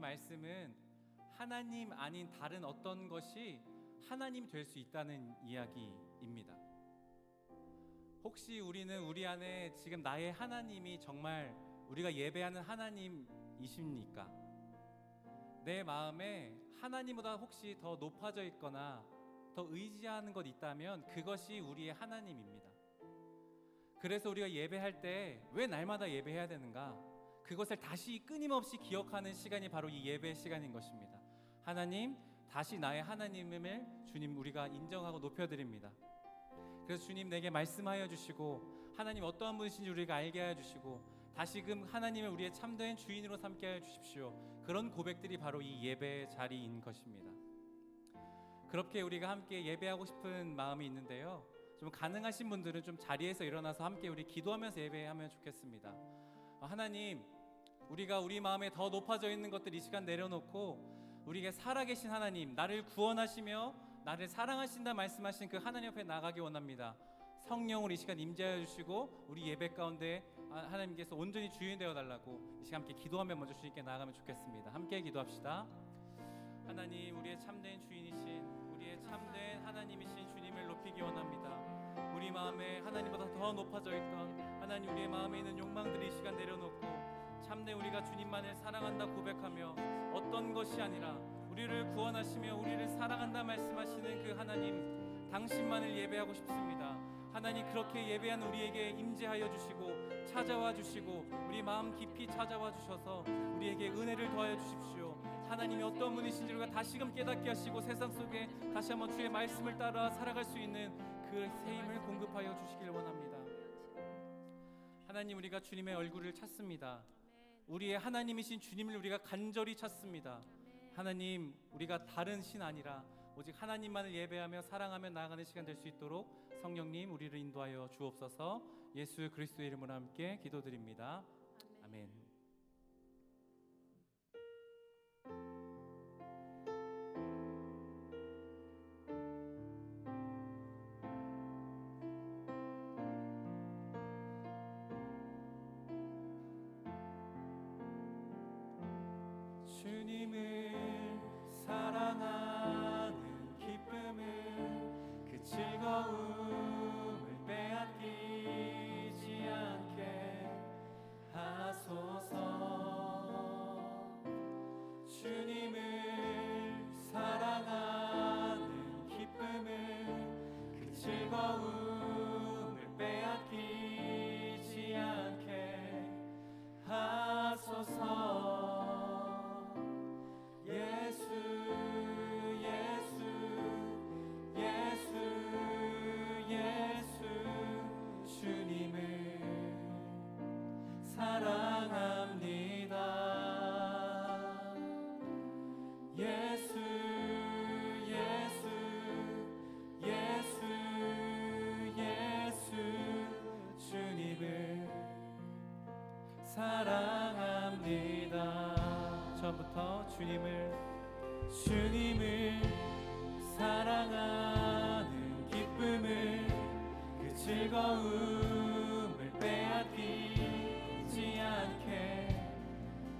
말씀은 하나님 아닌 다른 어떤 것이 하나님 될 수 있다는 이야기입니다. 혹시 우리는 우리 안에 지금 나의 하나님이 정말 우리가 예배하는 하나님이십니까? 내 마음에 하나님보다 혹시 더 높아져 있거나 더 의지하는 것 있다면 그것이 우리의 하나님입니다. 그래서 우리가 예배할 때 왜 날마다 예배해야 되는가? 그것을 다시 끊임없이 기억하는 시간이 바로 이 예배의 시간인 것입니다. 하나님, 다시 나의 하나님을 주님 우리가 인정하고 높여드립니다. 그래서 주님 내게 말씀하여 주시고 하나님 어떠한 분이신지 우리가 알게 하여 주시고 다시금 하나님을 우리의 참된 주인으로 삼게 하여 주십시오. 그런 고백들이 바로 이 예배의 자리인 것입니다. 그렇게 우리가 함께 예배하고 싶은 마음이 있는데요, 좀 가능하신 분들은 좀 자리에서 일어나서 함께 우리 기도하면서 예배하면 좋겠습니다. 하나님, 우리가 우리 마음에 더 높아져 있는 것들 이 시간 내려놓고 우리에게 살아계신 하나님, 나를 구원하시며 나를 사랑하신다 말씀하신 그 하나님 앞에 나가기 원합니다. 성령으로 이 시간 임재하여 주시고 우리 예배 가운데 하나님께서 온전히 주인 되어 달라고 이 시간 함께 기도하며 먼저 주님께 나아가면 좋겠습니다. 함께 기도합시다. 하나님, 우리의 참된 주인이신 우리의 참된 하나님이신 주님을 높이기 원합니다. 우리 마음에 하나님보다 더 높아져 있던 하나님, 우리의 마음에 있는 욕망들이 이 시간 내려놓고 참된 우리가 주님만을 사랑한다 고백하며 어떤 것이 아니라 우리를 구원하시며 우리를 사랑한다 말씀하시는 그 하나님, 당신만을 예배하고 싶습니다. 하나님, 그렇게 예배한 우리에게 임재하여 주시고 찾아와 주시고 우리 마음 깊이 찾아와 주셔서 우리에게 은혜를 더하여 주십시오. 하나님이 어떤 분이신지 우리가 다시금 깨닫게 하시고 세상 속에 다시 한번 주의 말씀을 따라 살아갈 수 있는 그 새 힘을 공급하여 주시길 원합니다. 하나님, 우리가 주님의 얼굴을 찾습니다. 우리의 하나님이신 주님을 우리가 간절히 찾습니다. 하나님, 우리가 다른 신 아니라 오직 하나님만을 예배하며 사랑하며 나아가는 시간 될 수 있도록 성령님 우리를 인도하여 주옵소서. 예수 그리스도의 이름으로 함께 기도드립니다. 아멘. 주님을 사랑하는 기쁨을 그 즐거움을 빼앗기지 않게 하소서. 주님을 사랑하는 기쁨을 그 즐거움을 빼앗기지 않게 하소서. 예수 예수 예수 예수 주님을 사랑합니다. 예수 예수 예수 예수 주님을 사랑합니다. 처음부터 주님을 사랑하는 기쁨을 그 즐거움을 빼앗기지 않게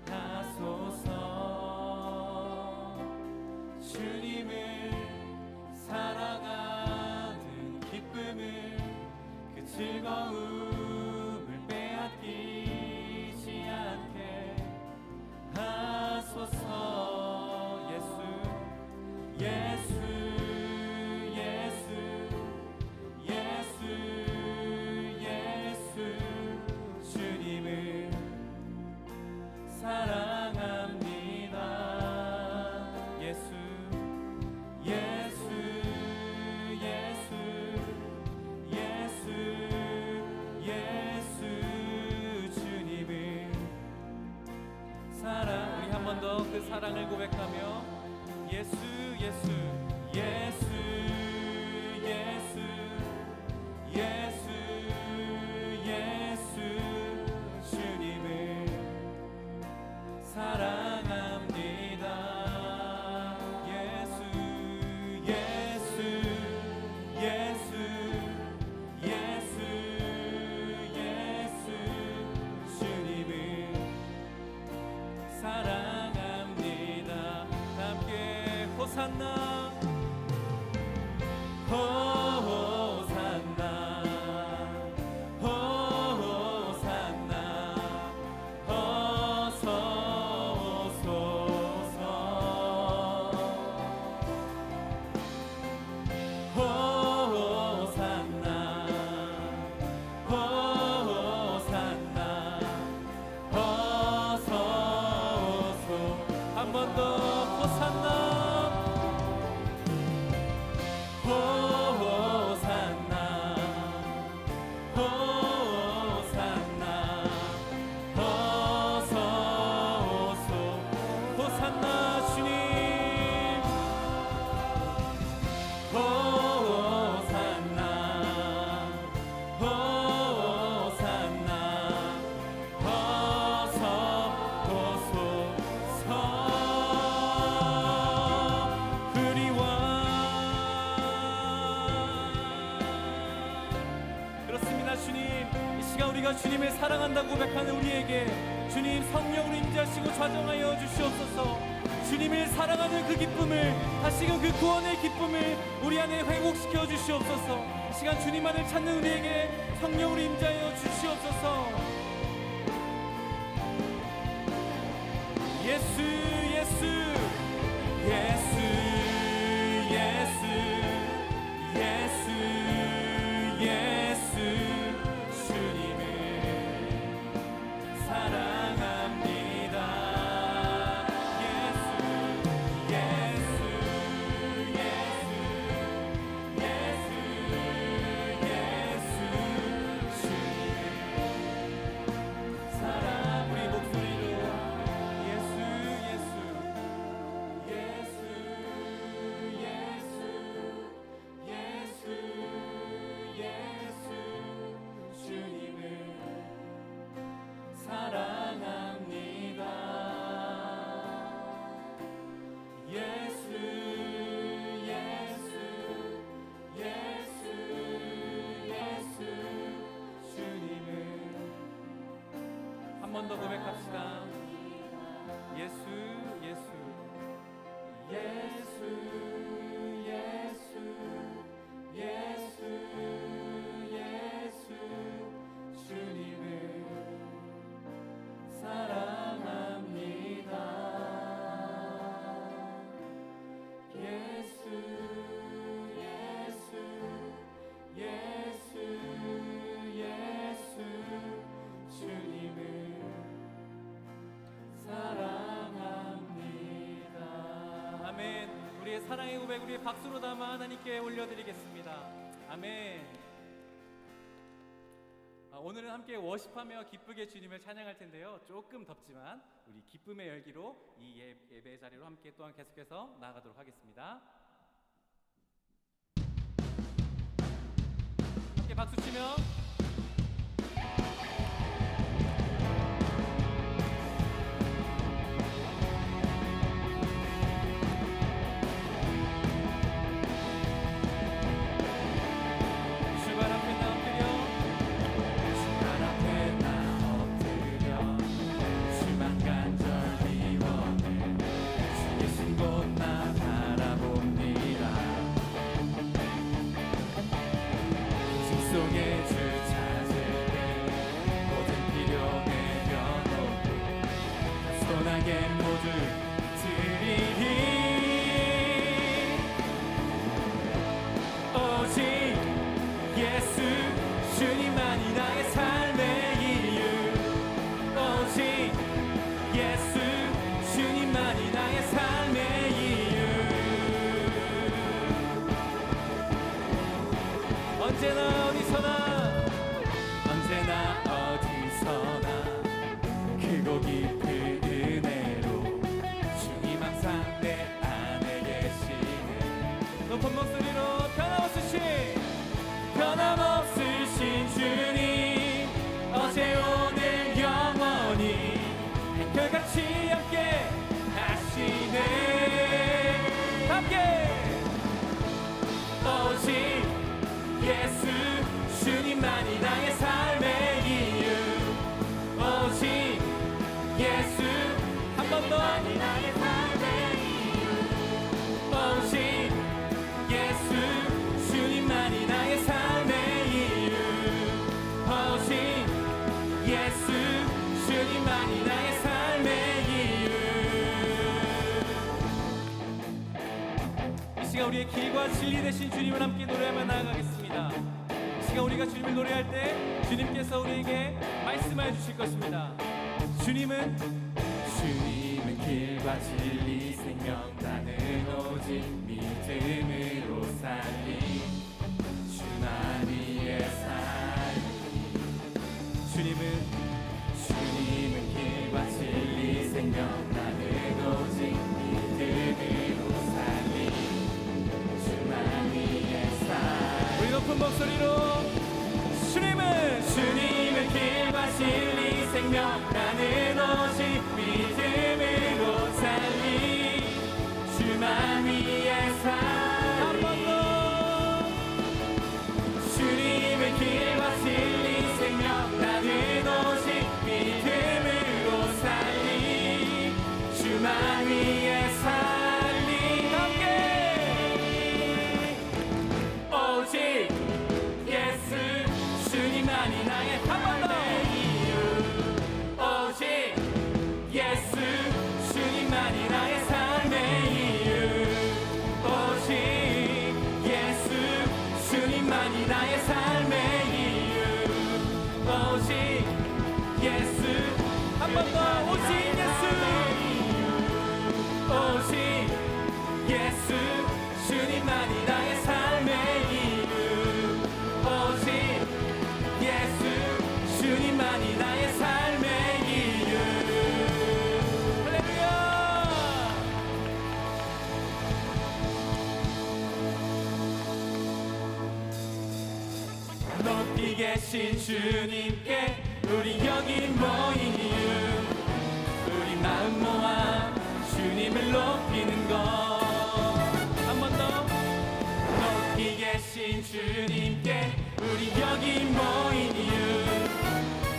하소서. 주님을 사랑하는 기쁨을 그 즐거움을 빼앗기지 않게 하소서. 예수 예수 예수 예수 예수 주님을 사랑합니다. 예수 예수 예수 예수 예수 주님을 사랑. 우리 한 번 더 그 사랑을 고백하며 예수 예수 예수 예수 예수 예수 주님을 사랑합니다. 예수 예수 예수 예수 예수 주님을 사랑합니다. 시간 우리가 주님을 사랑한다고 고백하는 우리에게 주님 성령으로 임재하시고 좌정하여 주시옵소서. 주님을 사랑하는 그 기쁨을, 다시금 그 구원의 기쁨을 우리 안에 회복시켜 주시옵소서. 이 시간 주님만을 찾는 우리에게 성령으로 임재하여 주시옵소서. 예수 예수 예수 예수 예수 예수 주님을 사랑합니다. 예수 예수 예수 예수 예수 주님을 사랑. 우리 목소리로 예수 예수 예수 예수 예수 예수 주님을 사랑합니다. 예수 예수 예수 예수 주님을 한 번 더 고백합시다. 예수 예수 예수 예수 예수 예수 주님을 사랑합니다. 예수 예수 예수 예수 주님을 사랑합니다. 아멘. 우리의 사랑의 고백, 우리의 박수로 담아 하나님께 올려드리겠습니다. 아멘. 오늘은 함께 워십하며 기쁘게 주님을 찬양할 텐데요. 조금 덥지만 우리 기쁨의 열기로 이 예배 자리로 함께 또한 계속해서 나아가도록 하겠습니다. 함께 박수 치며 주발 앞에 나 엎드려, 주발 앞에 나 엎드려, 주만 간절히 원해 주 계신 곳 나 바라봅니다. 집 속에 주 찾을 때 모든 필요 내려놓고 선하게 모두 드리리. 오직 예수 주님만이 나의 삶의 이유. 오직 예수 주님만이 나의 삶의 이유. 언제나 어디서나 언제나 어디서나 크고 깊은 은혜로 주님 항상 내 안에 계시네. 높은 목소리로 변함없으신 주님, 어제 오늘 영원히 한결같이 함께 하시네. 함께 오직 예수 주님만이 나의 삶의 이유. 오직 예수 한 번 더 나의 삶의 이유. 오직 예수 주님만이 나의 삶의 이유. 오직 예수 주님만이 나의 삶의 이유. 이 시간 우리의 길과 진리 되신 주님을 함께 노래하며 나아가겠습니다. 이 시간 우리가 주님을 노래할 때 주님께서 우리에게 말씀하여 주실 것입니다. 주님은 길과 진리 생명, 나는 오직 믿음으로 살리. 주만 위에 살리. 주님은 길과 진리 생명, 나는 오직 믿음으로 살리. 주만 위에 살리. 우리 높은 목소리로 주님은 길과 진리 생명, 나는 오직 믿음으로 살리. 주만 위에 살리. 한 번 더. 주님의 길과 진리 생명, 삶의 이유 오직 예수 한 번 더 오직 예수 오직 예수 주님만이 나의 삶의 이유 오직 예수 주님만이 나의 삶의 이유 할렐루야 높이 계신 주님께 우리 여기 모인 이유 우리 마음 모아 주님을 높이는 것 한 번 더 높이 계신 주님께 우리 여기 모인 이유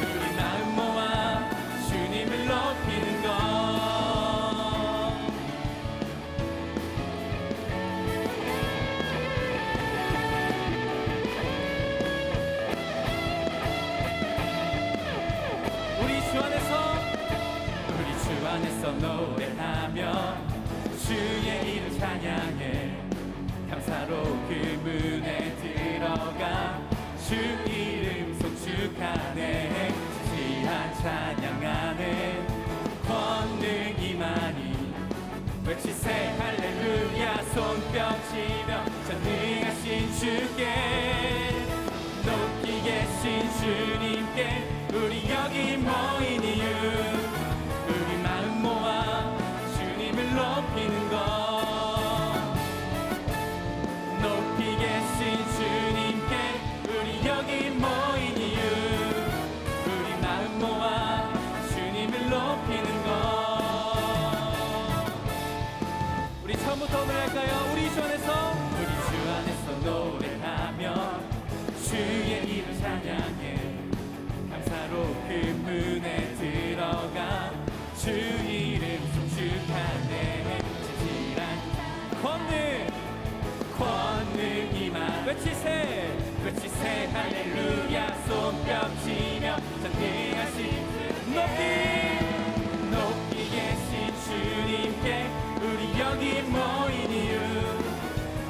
우리 마음 모아 주님을 높이는 것 안에서 노래하며 주의 이름 찬양해 감사로 그 문에 들어가 주 이름 송축하네 지한 찬양하는 권능이 많이 외치세 할렐루야 손뼉 치며 전능하신 주께 높이 계신 주님께 우리 여기 모인 이유 우리 마음 모아 주님을 높이는 것 높이 계신 주님께 우리 여기 모인 이유 우리 마음 모아 주님을 높이는 것 우리 처음부터 노래할까요? 우리 주 안에서 노래하며 주의 이름 찬양해 감사로 그 문에 들어가 주 이름 송축하네 진실한 권능이만 외치세 할렐루야 손뼉 치며 전능하신 높이 계신 주님께 우리 여기 모인 이유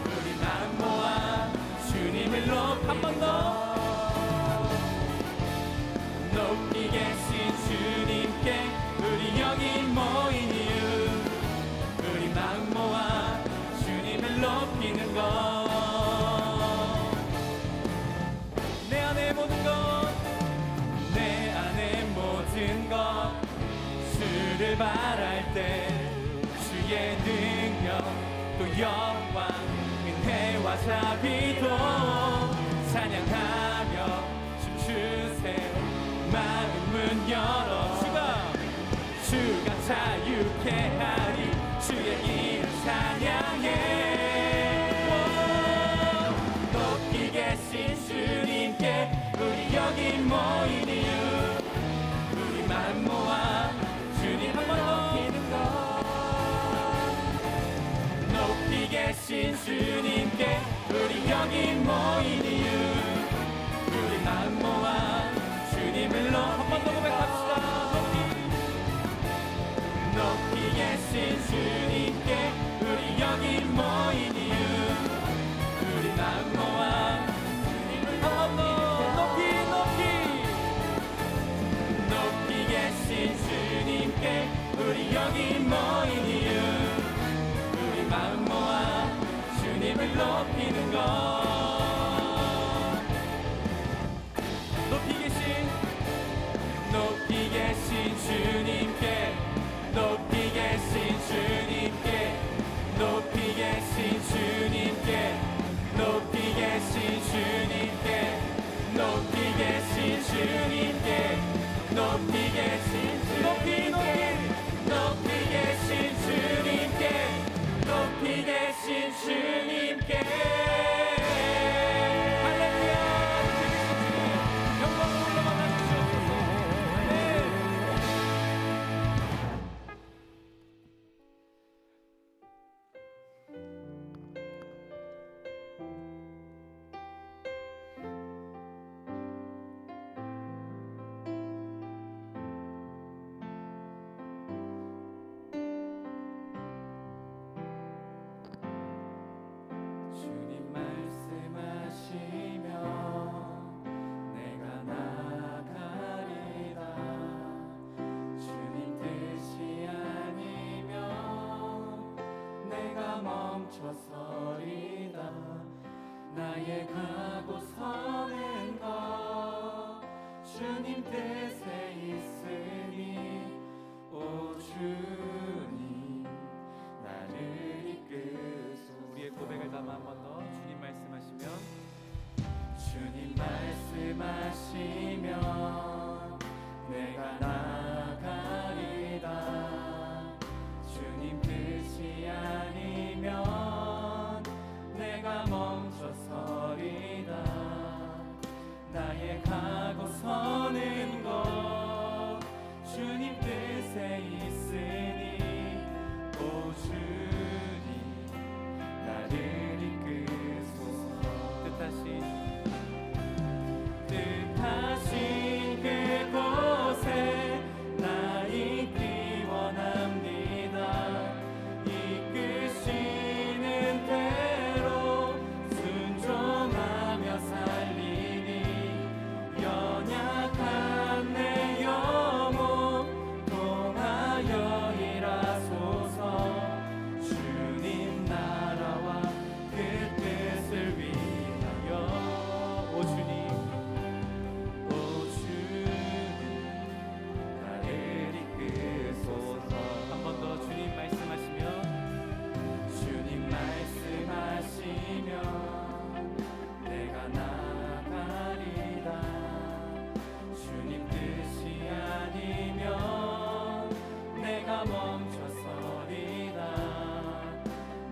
우리 마음 모아 주님을 한 번 더 높이 계신 주님께 우리 여기 모인 이유 우리 마음 모아 주님을 높이는 것 내 안에 모든 것 주를 바랄 때 주의 능력 또 영광 은혜와 자비도 찬양하며 춤추세 마음은 열어 주가 자유케 하리 주의 이름 찬양해 높이 계신 주님께 우리 여기 모인 이유 우리 마음 모아 주님 한 번 높이는 것 높이 계신 주님께 우리 여기 모인 이유 우리 마음 모아 주님을 한 번 더 고백합시다 높이 계신 나의 가고 서는 것 주님 뜻에 있으니 오 주님 나를 이끄소. 우리의 고백을 담아 한 번 더 주님 말씀하시면 주님 말씀하시면 내가 나가리다. 주님 뜻이 아니면 내가 멈춰서리다. 나의 가고 서는 것 주님 뜻에 있으니 오 주님 나를 이끄소서. 뜻하신 그곳에 나 있기 원합니다. 이끄시는 대로 순종하며 살리니 연약한 내 영혼 통하여 일하소서. 주님 나라와 그 뜻을 위하여 오 주님 나를 이끄소서. 한 번 더 주님 말씀하시면 주님 말씀하시면 내가 나가리다. 주님 뜻이 아니면 내가 멈춰서리다.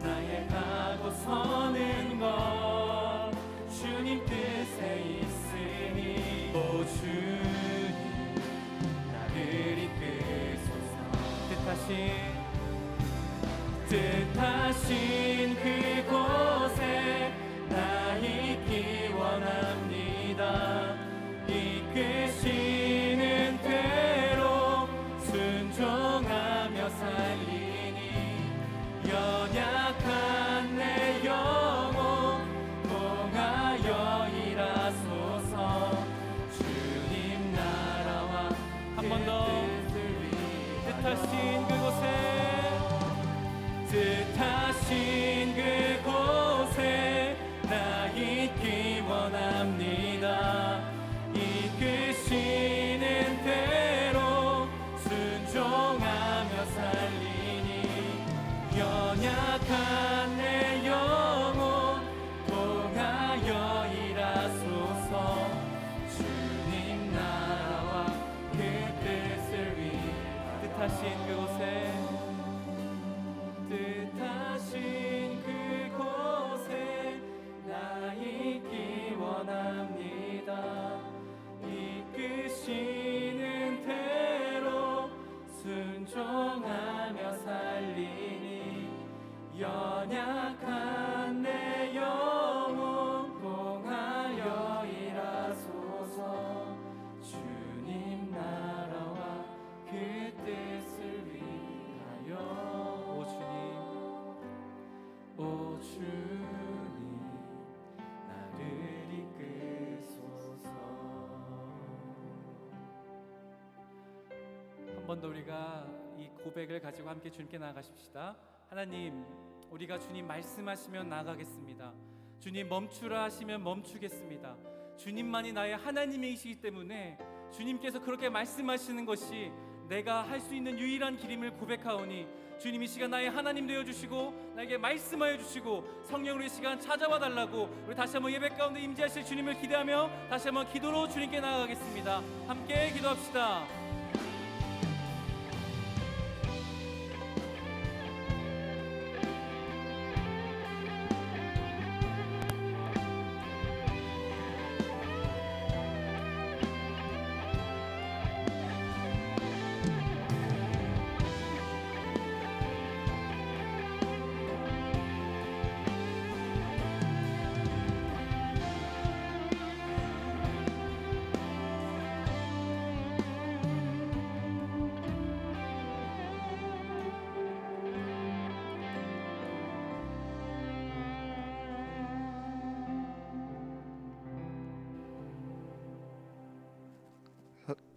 나의 가고 서는 것 주님 뜻에 있으니 오 주님 나를 이끄소서. 뜻하신 그곳에 나 있기 원합니다. 이끄시는 대로 순종하며 살리니 연약한 내 영혼 통하여 일하소서. 주님 나라와 한 번 더 뜻하신 그곳에 나 있기 원합니다. 이끄시는 대로 순종하며 살리니 연약한 내 영혼 통하여 일하소서. 주님 나라와 그 뜻을 위해 뜻하신 그곳에 나 있기 원합니다. 이끄시는 대로 순종하며 살리니 연약한 내 영혼 통하여 일하소서. 주님 나라와 그 뜻을 위하여 오 주님 나를 이끄소서. 한 번 더 우리가 이 고백을 가지고 함께 주님께 나아가십시다. 하나님, 우리가 주님 말씀하시면 나아가겠습니다. 주님 멈추라 하시면 멈추겠습니다. 주님만이 나의 하나님이시기 때문에 주님께서 그렇게 말씀하시는 것이 내가 할 수 있는 유일한 길임을 고백하오니 주님 이 시간 나의 하나님 되어주시고 나에게 말씀하여 주시고 성령으로 이 시간 찾아와 달라고 우리 다시 한번 예배 가운데 임재하실 주님을 기대하며 다시 한번 기도로 주님께 나아가겠습니다. 함께 기도합시다.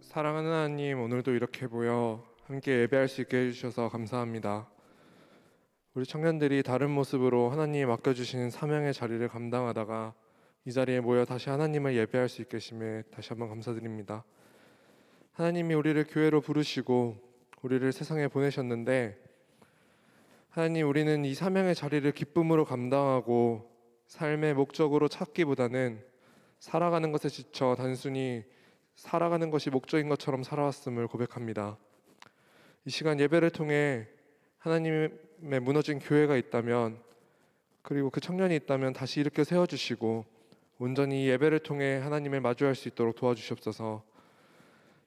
사랑하는 하나님, 오늘도 이렇게 모여 함께 예배할 수 있게 해주셔서 감사합니다. 우리 청년들이 다른 모습으로 하나님 맡겨주시는 사명의 자리를 감당하다가 이 자리에 모여 다시 하나님을 예배할 수 있게 하심에 다시 한번 감사드립니다. 하나님이 우리를 교회로 부르시고 우리를 세상에 보내셨는데, 하나님, 우리는 이 사명의 자리를 기쁨으로 감당하고 삶의 목적으로 찾기보다는 살아가는 것에 지쳐 단순히 살아가는 것이 목적인 것처럼 살아왔음을 고백합니다. 이 시간 예배를 통해 하나님의 무너진 교회가 있다면, 그리고 그 청년이 있다면 다시 일으켜 세워주시고 온전히 이 예배를 통해 하나님을 마주할 수 있도록 도와주시옵소서.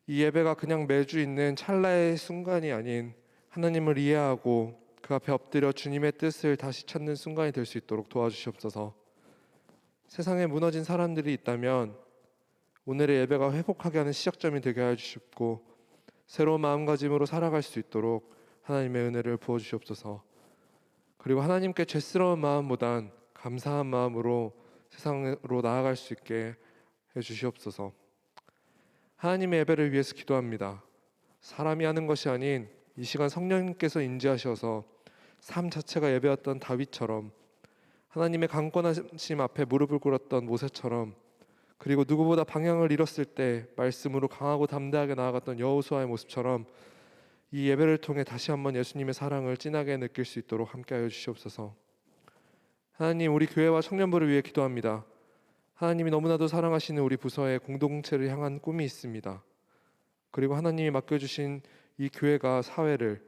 이 예배가 그냥 매주 있는 찰나의 순간이 아닌 하나님을 이해하고 그 앞에 엎드려 주님의 뜻을 다시 찾는 순간이 될 수 있도록 도와주시옵소서. 세상에 무너진 사람들이 있다면 오늘의 예배가 회복하게 하는 시작점이 되게 해주시고 새로운 마음가짐으로 살아갈 수 있도록 하나님의 은혜를 부어주시옵소서. 그리고 하나님께 죄스러운 마음보단 감사한 마음으로 세상으로 나아갈 수 있게 해주시옵소서. 하나님의 예배를 위해서 기도합니다. 사람이 하는 것이 아닌 이 시간 성령님께서 인지하셔서 삶 자체가 예배였던 다윗처럼, 하나님의 강권하심 앞에 무릎을 꿇었던 모세처럼, 그리고 누구보다 방향을 잃었을 때 말씀으로 강하고 담대하게 나아갔던 여호수아의 모습처럼 이 예배를 통해 다시 한번 예수님의 사랑을 진하게 느낄 수 있도록 함께하여 주시옵소서. 하나님, 우리 교회와 청년부를 위해 기도합니다. 하나님이 너무나도 사랑하시는 우리 부서의 공동체를 향한 꿈이 있습니다. 그리고 하나님이 맡겨주신 이 교회가 사회를,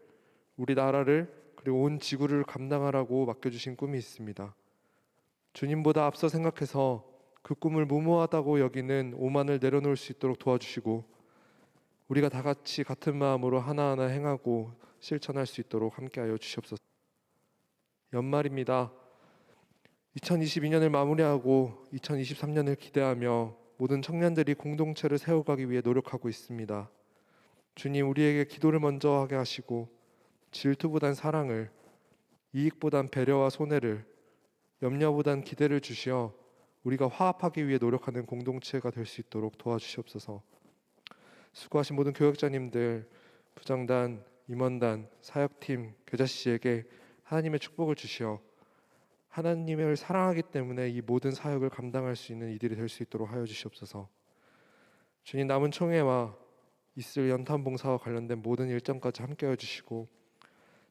우리 나라를, 그리고 온 지구를 감당하라고 맡겨주신 꿈이 있습니다. 주님보다 앞서 생각해서 그 꿈을 무모하다고 여기는 오만을 내려놓을 수 있도록 도와주시고 우리가 다 같이 같은 마음으로 하나하나 행하고 실천할 수 있도록 함께하여 주시옵소서. 연말입니다. 2022년을 마무리하고 2023년을 기대하며 모든 청년들이 공동체를 세워가기 위해 노력하고 있습니다. 주님, 우리에게 기도를 먼저 하게 하시고 질투보단 사랑을, 이익보단 배려와 손해를, 염려보단 기대를 주시어 우리가 화합하기 위해 노력하는 공동체가 될 수 있도록 도와주시옵소서. 수고하신 모든 교역자님들, 부장단, 임원단, 사역팀, 교자씨에게 하나님의 축복을 주시어 하나님을 사랑하기 때문에 이 모든 사역을 감당할 수 있는 이들이 될 수 있도록 하여 주시옵소서. 주님, 남은 총회와 있을 연탄 봉사와 관련된 모든 일정까지 함께하여 주시고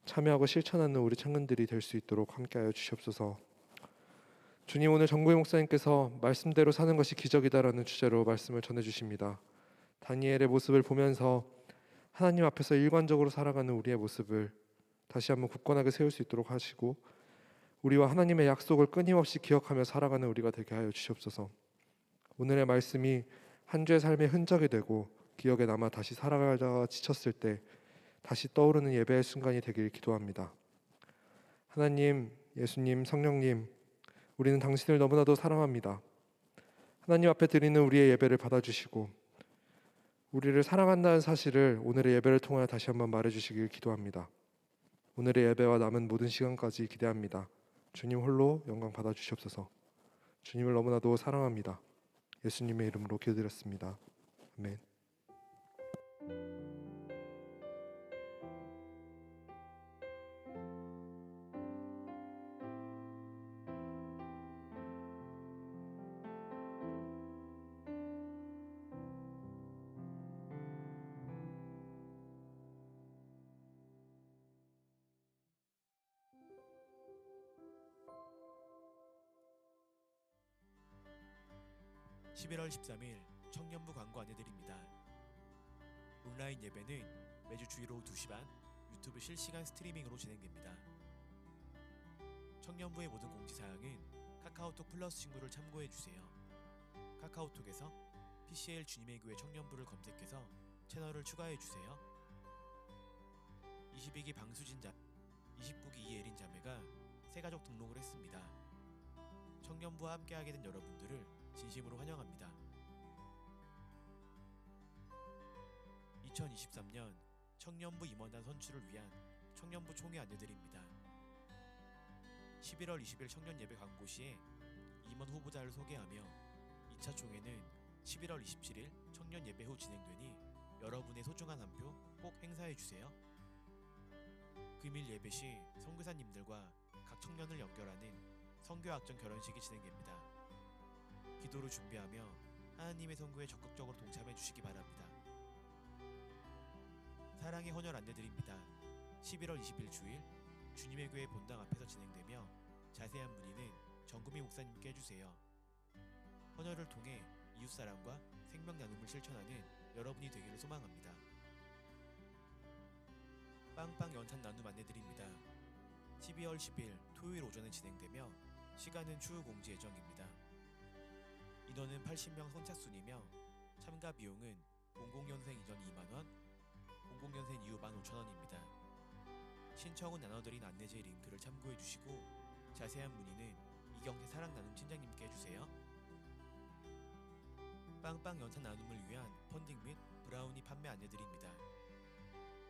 참여하고 실천하는 우리 청년들이 될 수 있도록 함께하여 주시옵소서. 주님, 오늘 정구희 목사님께서 말씀대로 사는 것이 기적이다라는 주제로 말씀을 전해주십니다. 다니엘의 모습을 보면서 하나님 앞에서 일관적으로 살아가는 우리의 모습을 다시 한번 굳건하게 세울 수 있도록 하시고 우리와 하나님의 약속을 끊임없이 기억하며 살아가는 우리가 되게 하여 주시옵소서. 오늘의 말씀이 한 주의 삶의 흔적이 되고 기억에 남아 다시 살아가다가 지쳤을 때 다시 떠오르는 예배의 순간이 되길 기도합니다. 하나님, 예수님, 성령님, 우리는 당신을 너무나도 사랑합니다. 하나님 앞에 드리는 우리의 예배를 받아주시고 우리를 사랑한다는 사실을 오늘의 예배를 통하여 다시 한번 말해주시길 기도합니다. 오늘의 예배와 남은 모든 시간까지 기대합니다. 주님 홀로 영광 받아주시옵소서. 주님을 너무나도 사랑합니다. 예수님의 이름으로 기도드렸습니다. 아멘. 11월 13일 청년부 광고 안내드립니다. 온라인 예배는 매주 주일 오후 2시 반 유튜브 실시간 스트리밍으로 진행됩니다. 청년부의 모든 공지사항은 카카오톡 플러스 친구를 참고해주세요. 카카오톡에서 PCL 주님의 교회 청년부를 검색해서 채널을 추가해주세요. 22기 방수진 자, 29기 이예린 자매가 새가족 등록을 했습니다. 청년부와 함께하게 된 여러분들을 진심으로 환영합니다. 2023년 청년부 임원단 선출을 위한 청년부 총회 안내드립니다. 11월 20일 청년 예배 광고 시에 임원 후보자를 소개하며 2차 총회는 11월 27일 청년 예배 후 진행되니 여러분의 소중한 한 표 꼭 행사해주세요. 금일 예배 시 선교사님들과 각 청년을 연결하는 선교학정 결혼식이 진행됩니다. 기도를 준비하며 하나님의 선교에 적극적으로 동참해 주시기 바랍니다. 사랑의 헌혈 안내드립니다. 11월 20일 주일 주님의 교회 본당 앞에서 진행되며 자세한 문의는 정금희 목사님께 해주세요. 헌혈을 통해 이웃사랑과 생명 나눔을 실천하는 여러분이 되기를 소망합니다. 빵빵 연탄 나눔 안내드립니다. 12월 10일 토요일 오전에 진행되며 시간은 추후 공지 예정입니다. 인원은 80명 선착순이며 참가 비용은 00년생 이전 2만원, 00년생 이후 15,000원입니다. 신청은 나눠드린 안내제 링크를 참고해주시고 자세한 문의는 이경태 사랑나눔 팀장님께 해주세요. 빵빵 연탄 나눔을 위한 펀딩 및 브라우니 판매 안내드립니다.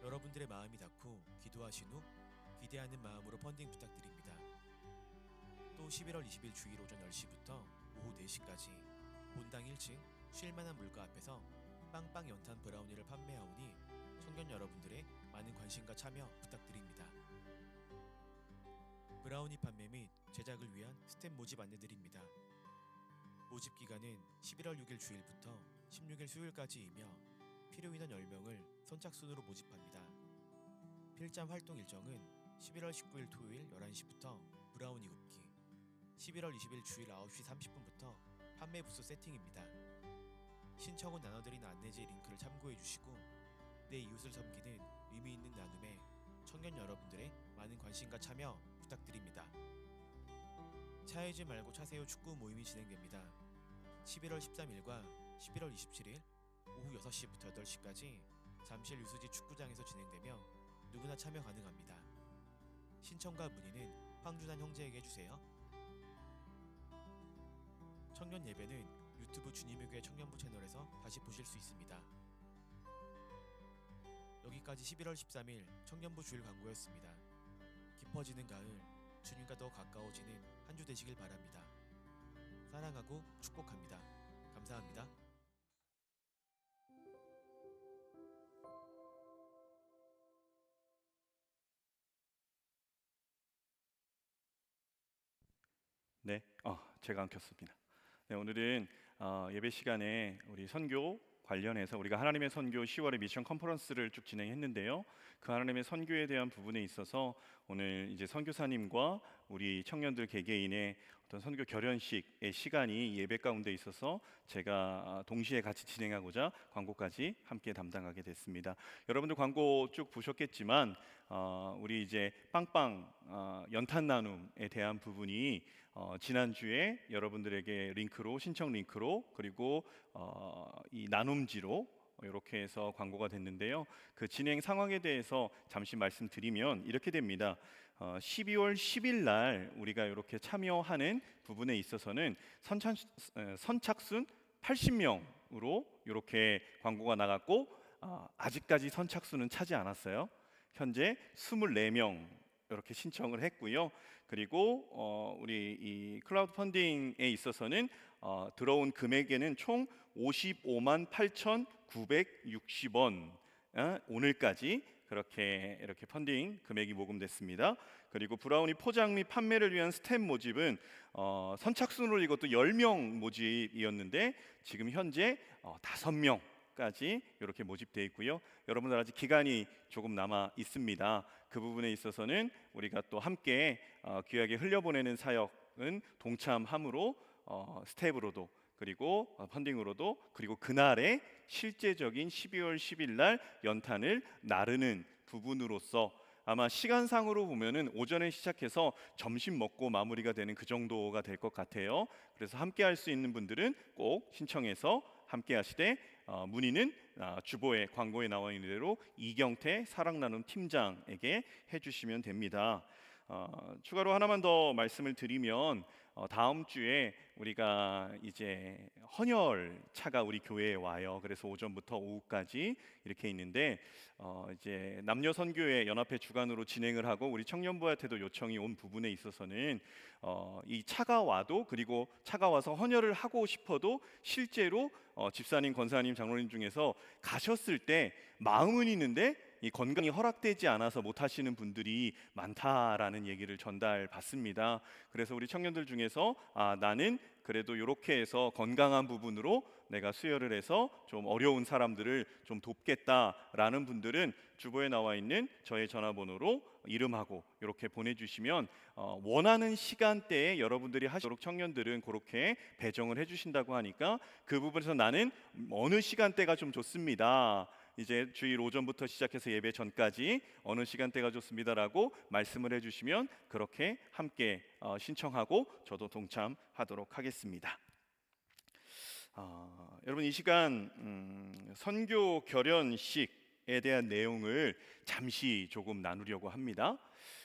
여러분들의 마음이 닿고 기도하신 후 기대하는 마음으로 펀딩 부탁드립니다. 또 11월 20일 주일 오전 10시부터 오후 4시까지 본당 1층 쉴만한 물가 앞에서 빵빵 연탄 브라우니를 판매하오니 청년 여러분들의 많은 관심과 참여 부탁드립니다. 브라우니 판매 및 제작을 위한 스탬 모집 안내드립니다. 모집 기간은 11월 6일 주일부터 16일 수요일까지이며 필요 인원 10명을 선착순으로 모집합니다. 필잠 활동 일정은 11월 19일 토요일 11시부터 브라우니 굽기, 11월 20일 주일 9시 30분부터 판매 부스 세팅입니다. 신청은 나눠드린 안내지 링크를 참고해주시고 내 이웃을 섬기는 의미 있는 나눔에 청년 여러분들의 많은 관심과 참여 부탁드립니다. 차이지 말고 차세요 축구 모임이 진행됩니다. 11월 13일과 11월 27일 오후 6시부터 8시까지 잠실 유수지 축구장에서 진행되며 누구나 참여 가능합니다. 신청과 문의는 황준환 형제에게 해주세요. 청년 예배는 유튜브 주님의 교회 청년부 채널에서 다시 보실 수 있습니다. 여기까지 11월 13일 청년부 주일 광고였습니다. 깊어지는 가을, 주님과 더 가까워지는 한 주 되시길 바랍니다. 사랑하고 축복합니다. 감사합니다. 네, 제가 안 켰습니다. 네, 오늘은 예배 시간에 우리 선교 관련해서 우리가 하나님의 선교 10월의 미션 컨퍼런스를 쭉 진행했는데요. 그 하나님의 선교에 대한 부분에 있어서 오늘 이제 선교사님과 우리 청년들 개개인의 어떤 선교 결연식의 시간이 예배 가운데 있어서 제가 동시에 같이 진행하고자 광고까지 함께 담당하게 됐습니다. 여러분들 광고 쭉 보셨겠지만 우리 이제 빵빵 연탄 나눔에 대한 부분이 지난주에 여러분들에게 링크로 신청 링크로 그리고 이 나눔지로 이렇게 해서 광고가 됐는데요. 그 진행 상황에 대해서 잠시 말씀드리면 이렇게 됩니다. 12월 10일 날 우리가 이렇게 참여하는 부분에 있어서는 선착순 80명으로 이렇게 광고가 나갔고 아직까지 선착순은 차지 않았어요. 현재 24명 이렇게 신청을 했고요. 그리고 우리 이 클라우드 펀딩에 있어서는 들어온 금액에는 총 55만 8,960원 오늘까지 그렇게 이렇게 펀딩 금액이 모금됐습니다. 그리고 브라우니 포장 및 판매를 위한 스탬 모집은 선착순으로 이것도 10명 모집이었는데 지금 현재 5명 까지 이렇게 모집되어 있고요. 여러분들 아직 기간이 조금 남아 있습니다. 그 부분에 있어서는 우리가 또 함께 귀하게 흘려보내는 사역은 동참함으로 스텝으로도 그리고 펀딩으로도 그리고 그날의 실제적인 12월 10일 날 연탄을 나르는 부분으로서 아마 시간상으로 보면은 오전에 시작해서 점심 먹고 마무리가 되는 그 정도가 될 것 같아요. 그래서 함께 할 수 있는 분들은 꼭 신청해서 함께 하시되 문의는 주보에 광고에 나와 있는 대로 이경태 사랑나눔 팀장에게 해주시면 됩니다. 추가로 하나만 더 말씀을 드리면 다음 주에 우리가 이제 헌혈 차가 우리 교회에 와요. 그래서 오전부터 오후까지 이렇게 있는데 이제 남녀 선교회 연합회 주관으로 진행을 하고 우리 청년부한테도 요청이 온 부분에 있어서는 이 차가 와도 그리고 차가 와서 헌혈을 하고 싶어도 실제로 집사님, 권사님, 장로님 중에서 가셨을 때 마음은 있는데 이 건강이 허락되지 않아서 못 하시는 분들이 많다라는 얘기를 전달받습니다. 그래서 우리 청년들 중에서 나는 그래도 이렇게 해서 건강한 부분으로 내가 수혈을 해서 좀 어려운 사람들을 좀 돕겠다라는 분들은 주보에 나와 있는 저의 전화번호로 이름하고 이렇게 보내주시면 원하는 시간대에 여러분들이 하시도록 청년들은 그렇게 배정을 해주신다고 하니까 그 부분에서 나는 어느 시간대가 좀 좋습니다. 이제 주일 오전부터 시작해서 예배 전까지 어느 시간대가 좋습니다라고 말씀을 해주시면 그렇게 함께 신청하고 저도 동참하도록 하겠습니다. 여러분 이 시간 선교 결연식에 대한 내용을 잠시 조금 나누려고 합니다.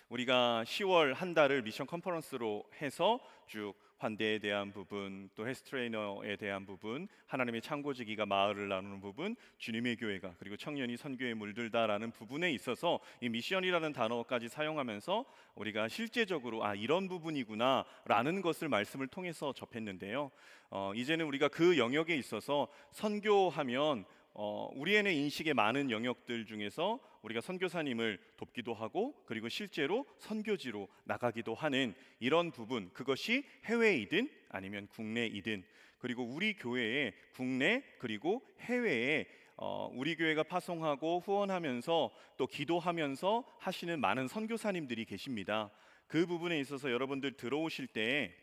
우리가 10월 한 달을 미션 컨퍼런스로 해서 쭉 환대에 대한 부분, 또 헬스 트레이너에 대한 부분, 하나님의 창고지기가 마을을 나누는 부분, 주님의 교회가, 그리고 청년이 선교에 물들다라는 부분에 있어서 이 미션이라는 단어까지 사용하면서 우리가 실제적으로 이런 부분이구나 라는 것을 말씀을 통해서 접했는데요. 이제는 우리가 그 영역에 있어서 선교하면 우리의 인식의 많은 영역들 중에서 우리가 선교사님을 돕기도 하고 그리고 실제로 선교지로 나가기도 하는 이런 부분, 그것이 해외이든 아니면 국내이든, 그리고 우리 교회의 국내 그리고 해외에 우리 교회가 파송하고 후원하면서 또 기도하면서 하시는 많은 선교사님들이 계십니다. 그 부분에 있어서 여러분들 들어오실 때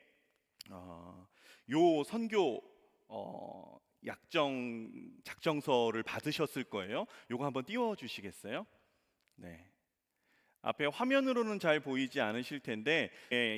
요 선교 작정서를 받으셨을 거예요. 요거 한번 띄워 주시겠어요? 네. 앞에 화면으로는 잘 보이지 않으실 텐데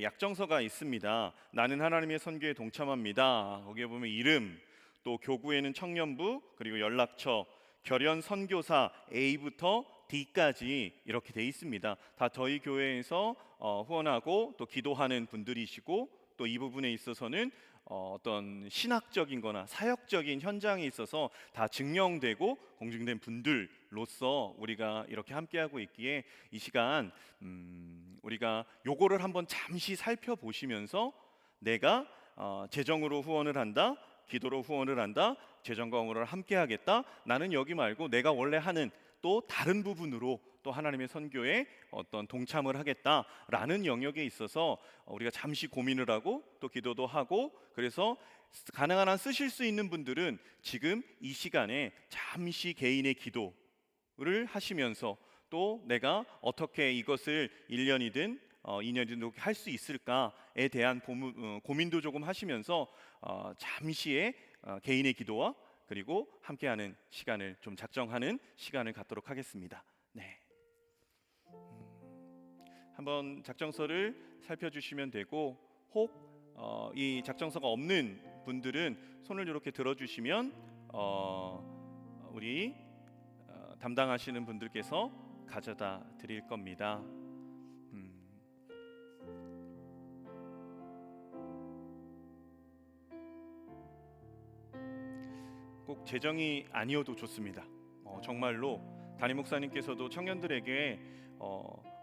약정서가 있습니다. 나는 하나님의 선교에 동참합니다. 거기에 보면 이름, 또 교구에는 청년부, 그리고 연락처, 결연 선교사 A부터 D까지 이렇게 돼 있습니다. 다 저희 교회에서 후원하고 또 기도하는 분들이시고, 또 이 부분에 있어서는 어떤 신학적인 거나 사역적인 현장에 있어서 다 증명되고 공증된 분들로서 우리가 이렇게 함께하고 있기에 이 시간 우리가 요거를 한번 잠시 살펴보시면서 내가 재정으로 후원을 한다, 기도로 후원을 한다, 재정과 응원을 함께하겠다, 나는 여기 말고 내가 원래 하는 또 다른 부분으로 또 하나님의 선교에 어떤 동참을 하겠다라는 영역에 있어서 우리가 잠시 고민을 하고 또 기도도 하고, 그래서 가능한 한 쓰실 수 있는 분들은 지금 이 시간에 잠시 개인의 기도를 하시면서 또 내가 어떻게 이것을 1년이든 2년이든 할 수 있을까에 대한 고민도 조금 하시면서 잠시의 개인의 기도와 그리고 함께하는 시간을 좀 작정하는 시간을 갖도록 하겠습니다. 네. 한번 작정서를 살펴주시면 되고, 혹 이 작정서가 없는 분들은 손을 이렇게 들어주시면 우리 담당하시는 분들께서 가져다 드릴 겁니다. 꼭 재정이 아니어도 좋습니다. 정말로 담임 목사님께서도 청년들에게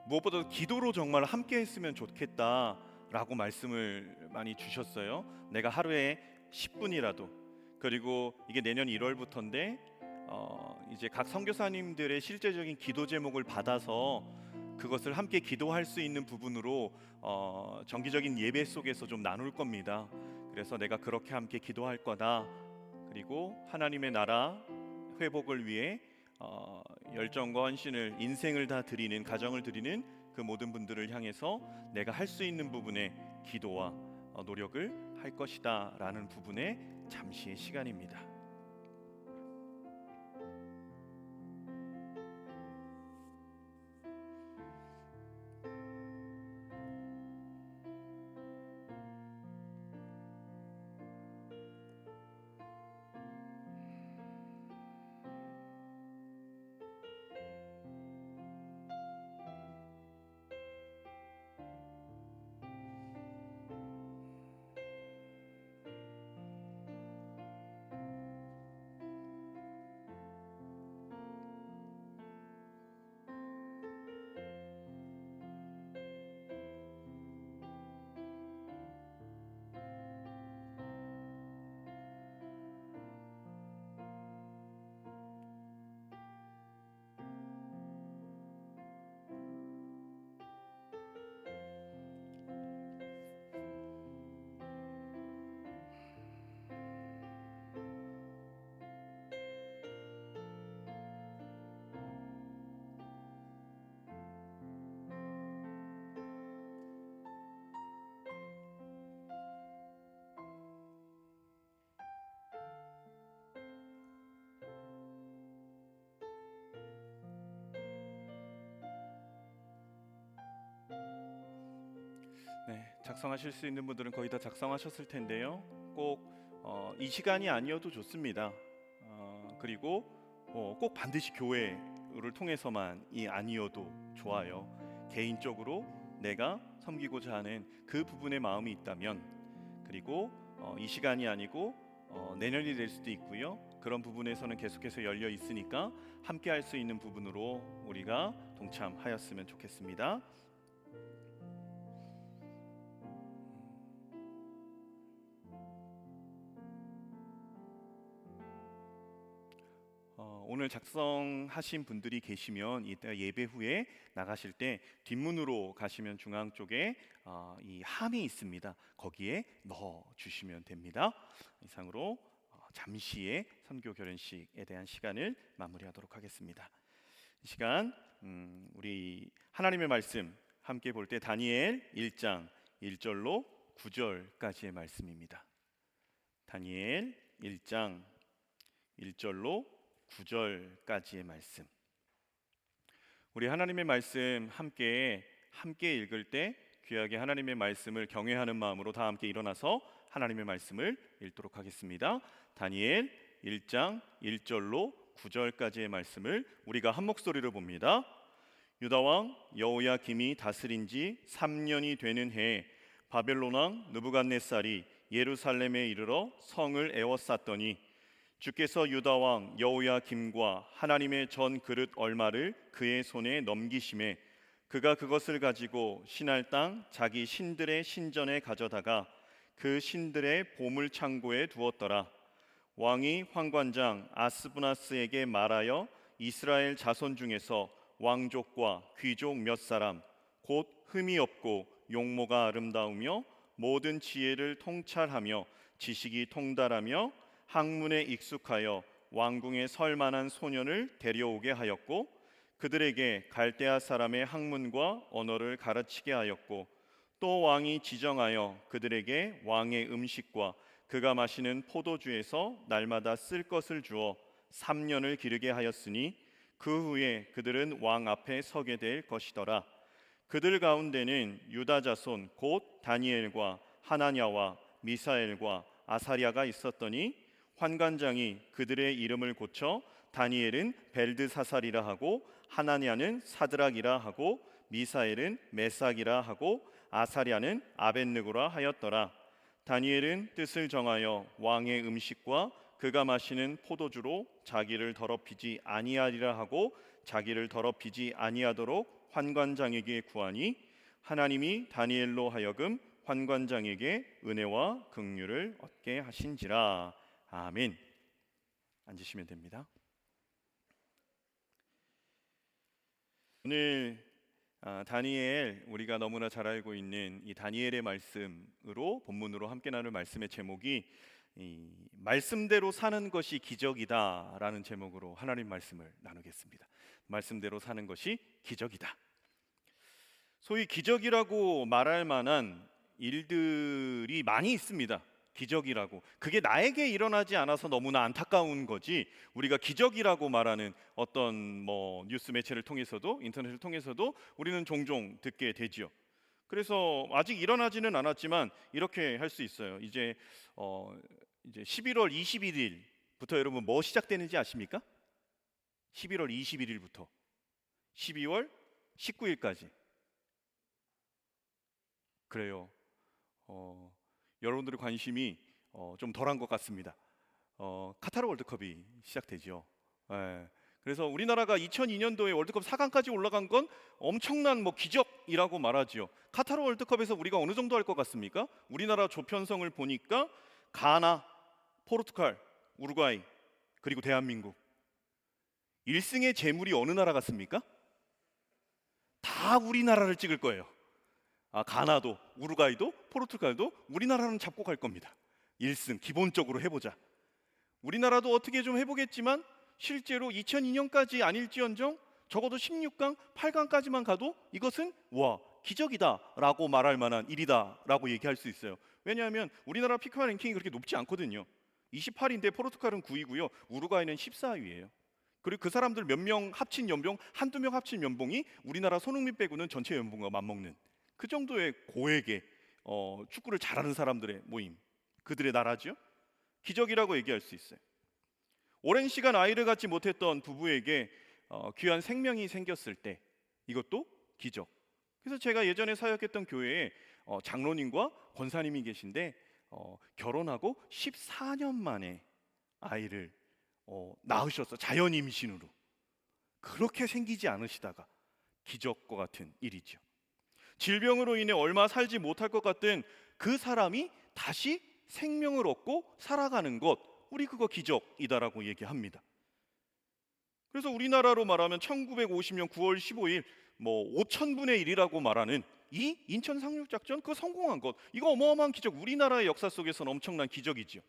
무엇보다 기도로 정말 함께 했으면 좋겠다라고 말씀을 많이 주셨어요. 내가 하루에 10분이라도, 그리고 이게 내년 1월부터인데 이제 각 선교사님들의 실제적인 기도 제목을 받아서 그것을 함께 기도할 수 있는 부분으로 정기적인 예배 속에서 좀 나눌 겁니다. 그래서 내가 그렇게 함께 기도할 거다. 그리고 하나님의 나라 회복을 위해 열정과 헌신을, 인생을 다 드리는, 가정을 드리는 그 모든 분들을 향해서 내가 할 수 있는 부분에 기도와 노력을 할 것이다 라는 부분에 잠시의 시간입니다. 작성하실 수 있는 분들은 거의 다 작성하셨을 텐데요. 꼭 이 시간이 아니어도 좋습니다. 그리고 꼭 반드시 교회를 통해서만이 아니어도 좋아요. 개인적으로 내가 섬기고자 하는 그 부분의 마음이 있다면, 그리고 이 시간이 아니고 내년이 될 수도 있고요. 그런 부분에서는 계속해서 열려 있으니까 함께 할 수 있는 부분으로 우리가 동참하였으면 좋겠습니다. 오늘 작성하신 분들이 계시면 이따 예배 후에 나가실 때 뒷문으로 가시면 중앙 쪽에 이 함이 있습니다. 거기에 넣어 주시면 됩니다. 이상으로 잠시의 선교 결혼식에 대한 시간을 마무리하도록 하겠습니다. 이 시간 우리 하나님의 말씀 함께 볼 때 다니엘 1장 1절로 9절까지의 말씀입니다. 다니엘 1장 1절로 9절까지의 말씀. 우리 하나님의 말씀 함께 읽을 때 귀하게 하나님의 말씀을 경외하는 마음으로 다 함께 일어나서 하나님의 말씀을 읽도록 하겠습니다. 다니엘 1장 1절로 9절까지의 말씀을 우리가 한 목소리로 봅니다. 유다 왕 여호야김이 다스린 지 3년이 되는 해에 바벨론 왕 느부갓네살이 예루살렘에 이르러 성을 에워쌌더니 주께서 유다 왕 여호야김과 하나님의 전 그릇 얼마를 그의 손에 넘기심에 그가 그것을 가지고 신할 땅 자기 신들의 신전에 가져다가 그 신들의 보물 창고에 두었더라. 왕이 환관장 아스부나스에게 말하여 이스라엘 자손 중에서 왕족과 귀족 몇 사람 곧 흠이 없고 용모가 아름다우며 모든 지혜를 통찰하며 지식이 통달하며 학문에 익숙하여 왕궁에 설 만한 소년을 데려오게 하였고 그들에게 갈대아 사람의 학문과 언어를 가르치게 하였고 또 왕이 지정하여 그들에게 왕의 음식과 그가 마시는 포도주에서 날마다 쓸 것을 주어 3년을 기르게 하였으니 그 후에 그들은 왕 앞에 서게 될 것이더라. 그들 가운데는 유다 자손 곧 다니엘과 하나냐와 미사엘과 아사랴가 있었더니 환관장이 그들의 이름을 고쳐 다니엘은 벨드사살이라 하고 하나냐는 사드락이라 하고 미사엘은 메삭이라 하고 아사랴는 아벳느고라 하였더라. 다니엘은 뜻을 정하여 왕의 음식과 그가 마시는 포도주로 자기를 더럽히지 아니하리라 하고 자기를 더럽히지 아니하도록 환관장에게 구하니 하나님이 다니엘로 하여금 환관장에게 은혜와 긍휼을 얻게 하신지라. 아멘. 앉으시면 됩니다. 오늘 다니엘, 우리가 너무나 잘 알고 있는 이 다니엘의 말씀으로 본문으로 함께 나눌 말씀의 제목이 이 말씀대로 사는 것이 기적이다라는 제목으로 하나님 말씀을 나누겠습니다. 말씀대로 사는 것이 기적이다. 소위 기적이라고 말할 만한 일들이 많이 있습니다. 기적이라고. 그게 나에게 일어나지 않아서 너무나 안타까운 거지, 우리가 기적이라고 말하는 어떤 뉴스 매체를 통해서도 인터넷을 통해서도 우리는 종종 듣게 되지요. 그래서 아직 일어나지는 않았지만 이렇게 할 수 있어요. 이제 11월 21일부터 여러분 뭐 시작되는지 아십니까? 11월 21일부터 12월 19일까지. 그래요. 여러분들의 관심이 좀 덜한 것 같습니다. 카타르 월드컵이 시작되죠. 그래서 우리나라가 2002년도에 월드컵 4강까지 올라간 건 엄청난 기적이라고 말하지요. 카타르 월드컵에서 우리가 어느 정도 할 것 같습니까? 우리나라 조편성을 보니까 가나, 포르투갈, 우루과이, 그리고 대한민국. 1승의 재물이 어느 나라 같습니까? 다 우리나라를 찍을 거예요. 가나도, 우루과이도, 포르투갈도 우리나라는 잡고 갈 겁니다. 1승 기본적으로 해보자. 우리나라도 어떻게 좀 해보겠지만 실제로 2002년까지 아닐지언정 적어도 16강, 8강까지만 가도 이것은 기적이다라고 말할 만한 일이다라고 얘기할 수 있어요. 왜냐하면 우리나라 피파 랭킹이 그렇게 높지 않거든요. 28인데 포르투갈은 9위고요. 우루과이는 14위예요. 그리고 그 사람들 몇 명 합친 연봉, 한두 명 합친 연봉이 우리나라 손흥민 빼고는 전체 연봉과 맞먹는 그 정도의 고액의 축구를 잘하는 사람들의 모임, 그들의 나라죠. 기적이라고 얘기할 수 있어요. 오랜 시간 아이를 갖지 못했던 부부에게 귀한 생명이 생겼을 때, 이것도 기적. 그래서 제가 예전에 사역했던 교회에 장로님과 권사님이 계신데 결혼하고 14년 만에 아이를 낳으셨어. 자연 임신으로. 그렇게 생기지 않으시다가 기적과 같은 일이죠. 질병으로 인해 얼마 살지 못할 것 같은 그 사람이 다시 생명을 얻고 살아가는 것, 우리 그거 기적이다라고 얘기합니다. 그래서 우리나라로 말하면 1950년 9월 15일 5,000분의 1이라고 말하는 이 인천 상륙작전, 그거 성공한 것, 이거 어마어마한 기적, 우리나라의 역사 속에서는 엄청난 기적이죠.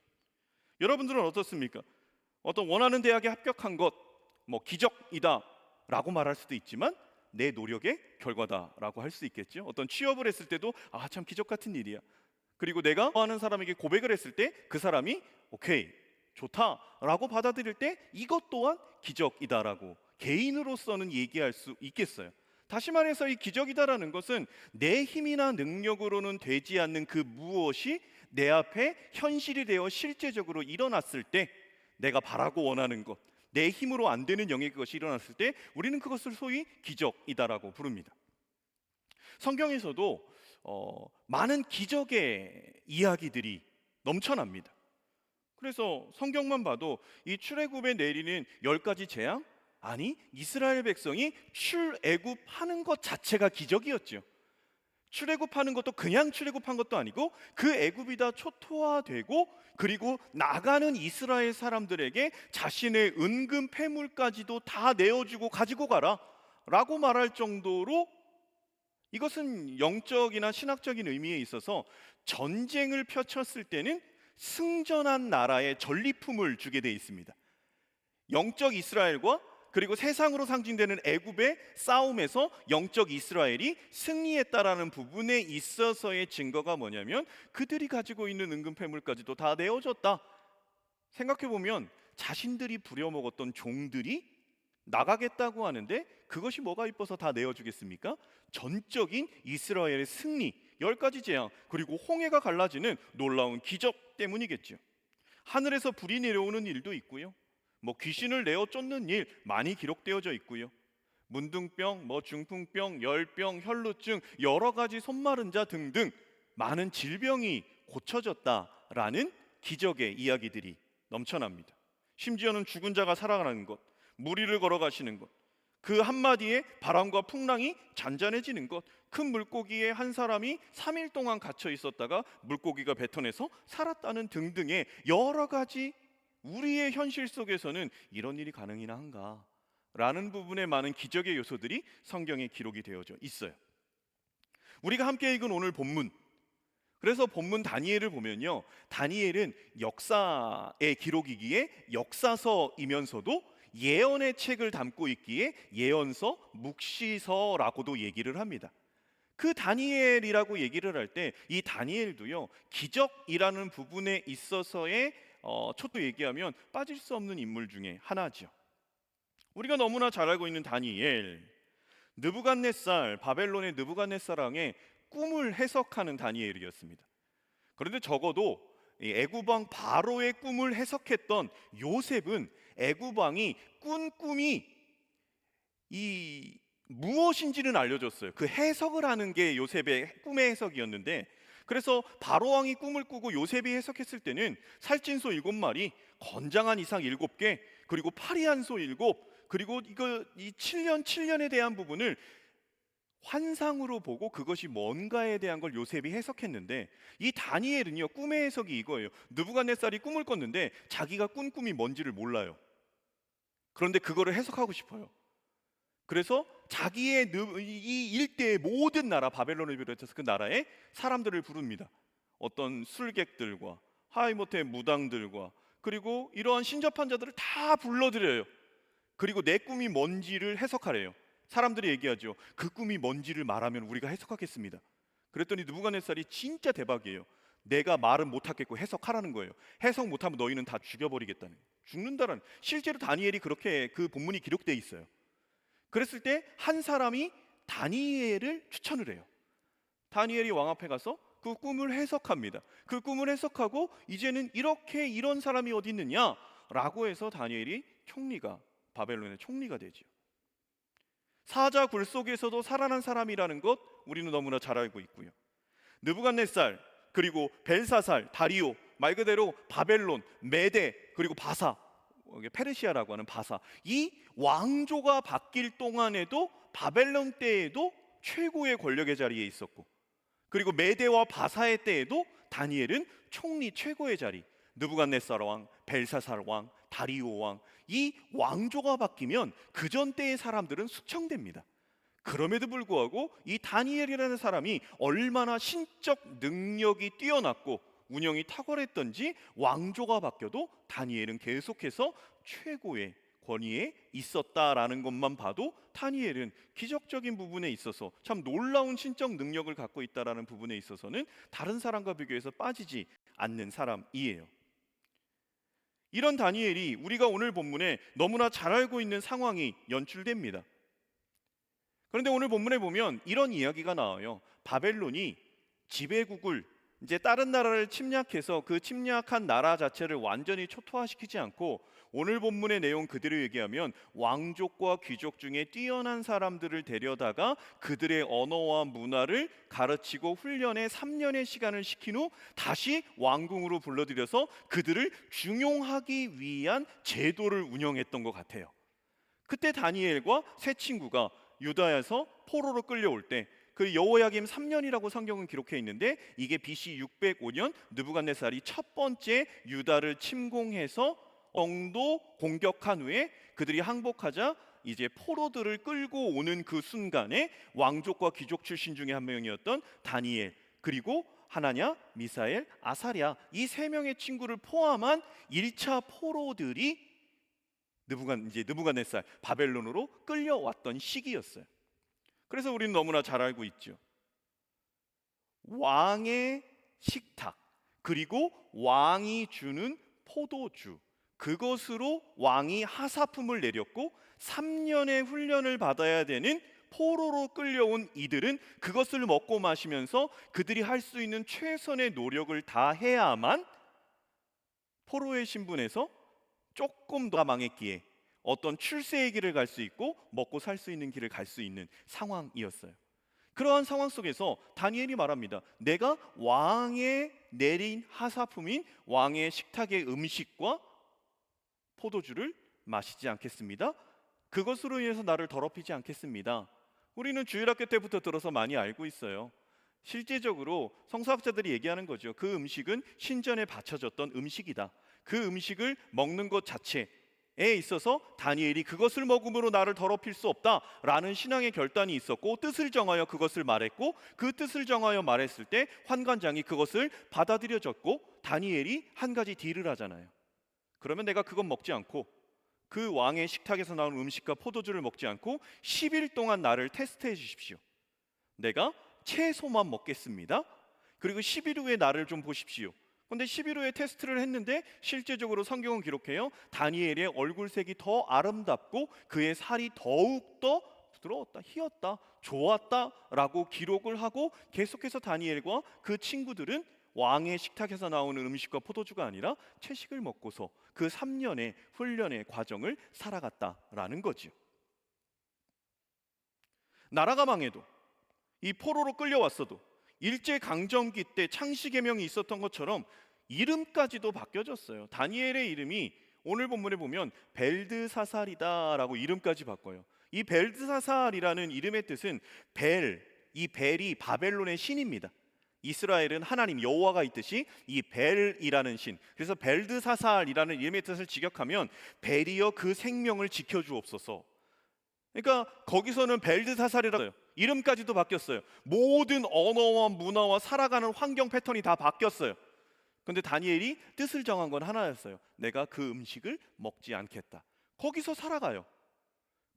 여러분들은 어떻습니까? 어떤 원하는 대학에 합격한 것, 기적이다 라고 말할 수도 있지만 내 노력의 결과다라고 할 수 있겠죠. 어떤 취업을 했을 때도 참 기적 같은 일이야. 그리고 내가 좋아하는 사람에게 고백을 했을 때 그 사람이 오케이, 좋다라고 받아들일 때 이것 또한 기적이다라고 개인으로서는 얘기할 수 있겠어요. 다시 말해서 이 기적이다라는 것은 내 힘이나 능력으로는 되지 않는 그 무엇이 내 앞에 현실이 되어 실제적으로 일어났을 때, 내가 바라고 원하는 것, 내 힘으로 안 되는 영역의 것이 일어났을 때 우리는 그것을 소위 기적이다라고 부릅니다. 성경에서도 많은 기적의 이야기들이 넘쳐납니다. 그래서 성경만 봐도 이 출애굽에 내리는 10가지 재앙, 아니 이스라엘 백성이 출애굽하는 것 자체가 기적이었죠. 출애굽하는 것도 그냥 출애굽한 것도 아니고 그 애굽이 다 초토화되고, 그리고 나가는 이스라엘 사람들에게 자신의 은금 패물까지도 다 내어주고 가지고 가라 라고 말할 정도로, 이것은 영적이나 신학적인 의미에 있어서 전쟁을 펼쳤을 때는 승전한 나라에 전리품을 주게 돼 있습니다. 영적 이스라엘과 그리고 세상으로 상징되는 애굽의 싸움에서 영적 이스라엘이 승리했다라는 부분에 있어서의 증거가 뭐냐면 그들이 가지고 있는 은금 패물까지도 다 내어줬다. 생각해보면 자신들이 부려먹었던 종들이 나가겠다고 하는데 그것이 뭐가 이뻐서 다 내어주겠습니까? 전적인 이스라엘의 승리, 10가지 재앙, 그리고 홍해가 갈라지는 놀라운 기적 때문이겠죠. 하늘에서 불이 내려오는 일도 있고요, 귀신을 내어 쫓는 일 많이 기록되어져 있고요, 문둥병, 중풍병, 열병, 혈루증, 여러 가지 손마른 자 등등 많은 질병이 고쳐졌다라는 기적의 이야기들이 넘쳐납니다. 심지어는 죽은 자가 살아나는 것, 물 위를 걸어가시는 것, 그 한마디에 바람과 풍랑이 잔잔해지는 것, 큰 물고기에 한 사람이 3일 동안 갇혀 있었다가 물고기가 뱉어내서 살았다는 등등의 여러 가지, 우리의 현실 속에서는 이런 일이 가능이나 한가 라는 부분에 많은 기적의 요소들이 성경에 기록이 되어져 있어요. 우리가 함께 읽은 오늘 본문, 그래서 본문 다니엘을 보면요, 다니엘은 역사의 기록이기에 역사서이면서도 예언의 책을 담고 있기에 예언서, 묵시서라고도 얘기를 합니다. 그 다니엘이라고 얘기를 할 때 이 다니엘도요, 기적이라는 부분에 있어서의 초도 얘기하면 빠질 수 없는 인물 중에 하나죠. 우리가 너무나 잘 알고 있는 다니엘, 느부갓네살, 바벨론의 느부갓네살 왕의 꿈을 해석하는 다니엘이었습니다. 그런데 적어도 애굽 왕 바로의 꿈을 해석했던 요셉은 애굽 왕이 꾼 꿈이 이 무엇인지는 알려줬어요. 그 해석을 하는 게 요셉의 꿈의 해석이었는데, 그래서 바로 왕이 꿈을 꾸고 요셉이 해석했을 때는 살찐소 7마리, 건장한 이상 7개, 그리고 파리한 소 7, 그리고 이 7년에 대한 부분을 환상으로 보고 그것이 뭔가에 대한 걸 요셉이 해석했는데, 이 다니엘은요, 꿈의 해석이 이거예요. 느부갓네살이 꿈을 꿨는데 자기가 꾼 꿈이 뭔지를 몰라요. 그런데 그거를 해석하고 싶어요. 그래서 자기의 이 일대의 모든 나라, 바벨론을 비롯해서 그 나라의 사람들을 부릅니다. 어떤 술객들과 하이모트의 무당들과 그리고 이러한 신접한 자들을 다 불러들여요. 그리고 내 꿈이 뭔지를 해석하래요. 사람들이 얘기하죠. 그 꿈이 뭔지를 말하면 우리가 해석하겠습니다. 그랬더니 느부갓네살이 진짜 대박이에요. 내가 말은 못하겠고 해석하라는 거예요. 해석 못하면 너희는 다 죽여버리겠다는, 죽는다라는, 실제로 다니엘이 그렇게 그 본문이 기록되어 있어요. 그랬을 때 한 사람이 다니엘을 추천을 해요. 다니엘이 왕 앞에 가서 그 꿈을 해석합니다. 그 꿈을 해석하고 이제는 이렇게 이런 사람이 어디 있느냐라고 해서 다니엘이 바벨론의 총리가 되죠. 사자 굴 속에서도 살아난 사람이라는 것 우리는 너무나 잘 알고 있고요. 느부갓네살, 그리고 벨사살, 다리오, 말 그대로 바벨론, 메데, 그리고 바사, 페르시아라고 하는 바사, 이 왕조가 바뀔 동안에도 바벨론 때에도 최고의 권력의 자리에 있었고, 그리고 메데와 바사의 때에도 다니엘은 총리 최고의 자리, 느부갓네살 왕, 벨사살 왕, 다리오 왕, 이 왕조가 바뀌면 그전 때의 사람들은 숙청됩니다. 그럼에도 불구하고 이 다니엘이라는 사람이 얼마나 신적 능력이 뛰어났고 운영이 탁월했던지 왕조가 바뀌어도 다니엘은 계속해서 최고의 권위에 있었다라는 것만 봐도 다니엘은 기적적인 부분에 있어서 참 놀라운 신적 능력을 갖고 있다라는 부분에 있어서는 다른 사람과 비교해서 빠지지 않는 사람이에요. 이런 다니엘이 우리가 오늘 본문에 너무나 잘 알고 있는 상황이 연출됩니다. 그런데 오늘 본문에 보면 이런 이야기가 나와요. 바벨론이 지배국을 이제 다른 나라를 침략해서 그 침략한 나라 자체를 완전히 초토화시키지 않고, 오늘 본문의 내용 그대로 얘기하면 왕족과 귀족 중에 뛰어난 사람들을 데려다가 그들의 언어와 문화를 가르치고 훈련에 3년의 시간을 시킨 후 다시 왕궁으로 불러들여서 그들을 중용하기 위한 제도를 운영했던 것 같아요. 그때 다니엘과 세 친구가 유다에서 포로로 끌려올 때, 그 여호야김 3년이라고 성경은 기록해 있는데, 이게 BC 605년 느부갓네살이 첫 번째 유다를 침공해서 정도 공격한 후에 그들이 항복하자 이제 포로들을 끌고 오는 그 순간에 왕족과 귀족 출신 중에 한 명이었던 다니엘, 그리고 하나냐, 미사엘, 아사랴, 이 세 명의 친구를 포함한 1차 포로들이 느부갓네살 바벨론으로 끌려왔던 시기였어요. 그래서 우리는 너무나 잘 알고 있죠. 왕의 식탁, 그리고 왕이 주는 포도주, 그것으로 왕이 하사품을 내렸고 3년의 훈련을 받아야 되는 포로로 끌려온 이들은 그것을 먹고 마시면서 그들이 할 수 있는 최선의 노력을 다해야만 포로의 신분에서 조금 더 망했기에 어떤 출세의 길을 갈 수 있고 먹고 살 수 있는 길을 갈 수 있는 상황이었어요. 그러한 상황 속에서 다니엘이 말합니다. 내가 왕의 내린 하사품인 왕의 식탁의 음식과 포도주를 마시지 않겠습니다. 그것으로 인해서 나를 더럽히지 않겠습니다. 우리는 주일학교 때부터 들어서 많이 알고 있어요. 실제적으로 성서학자들이 얘기하는 거죠. 그 음식은 신전에 바쳐졌던 음식이다. 그 음식을 먹는 것 자체에 있어서 다니엘이 그것을 먹음으로 나를 더럽힐 수 없다라는 신앙의 결단이 있었고, 뜻을 정하여 그것을 말했고, 그 뜻을 정하여 말했을 때 환관장이 그것을 받아들여졌고, 다니엘이 한 가지 딜을 하잖아요. 그러면 내가 그건 먹지 않고 그 왕의 식탁에서 나온 음식과 포도주를 먹지 않고 10일 동안 나를 테스트해 주십시오. 내가 채소만 먹겠습니다. 그리고 10일 후에 나를 좀 보십시오. 근데 10일 후에 테스트를 했는데 실제적으로 성경은 기록해요. 다니엘의 얼굴색이 더 아름답고 그의 살이 더욱더 부드러웠다, 희었다, 좋았다라고 기록을 하고, 계속해서 다니엘과 그 친구들은 왕의 식탁에서 나오는 음식과 포도주가 아니라 채식을 먹고서 그 3년의 훈련의 과정을 살아갔다라는 거죠. 나라가 망해도, 이 포로로 끌려왔어도 일제강점기 때 창씨개명이 있었던 것처럼 이름까지도 바뀌어졌어요. 다니엘의 이름이 오늘 본문에 보면 벨드사살이다라고 이름까지 바꿔요. 이 벨드사살이라는 이름의 뜻은 이 벨이 바벨론의 신입니다. 이스라엘은 하나님 여호와가 있듯이 이 벨이라는 신, 그래서 벨드사살이라는 이름의 뜻을 직역하면 벨이여 그 생명을 지켜주옵소서. 그러니까 거기서는 벨드사살이라고 해요. 이름까지도 바뀌었어요. 모든 언어와 문화와 살아가는 환경 패턴이 다 바뀌었어요. 근데 다니엘이 뜻을 정한 건 하나였어요. 내가 그 음식을 먹지 않겠다. 거기서 살아가요.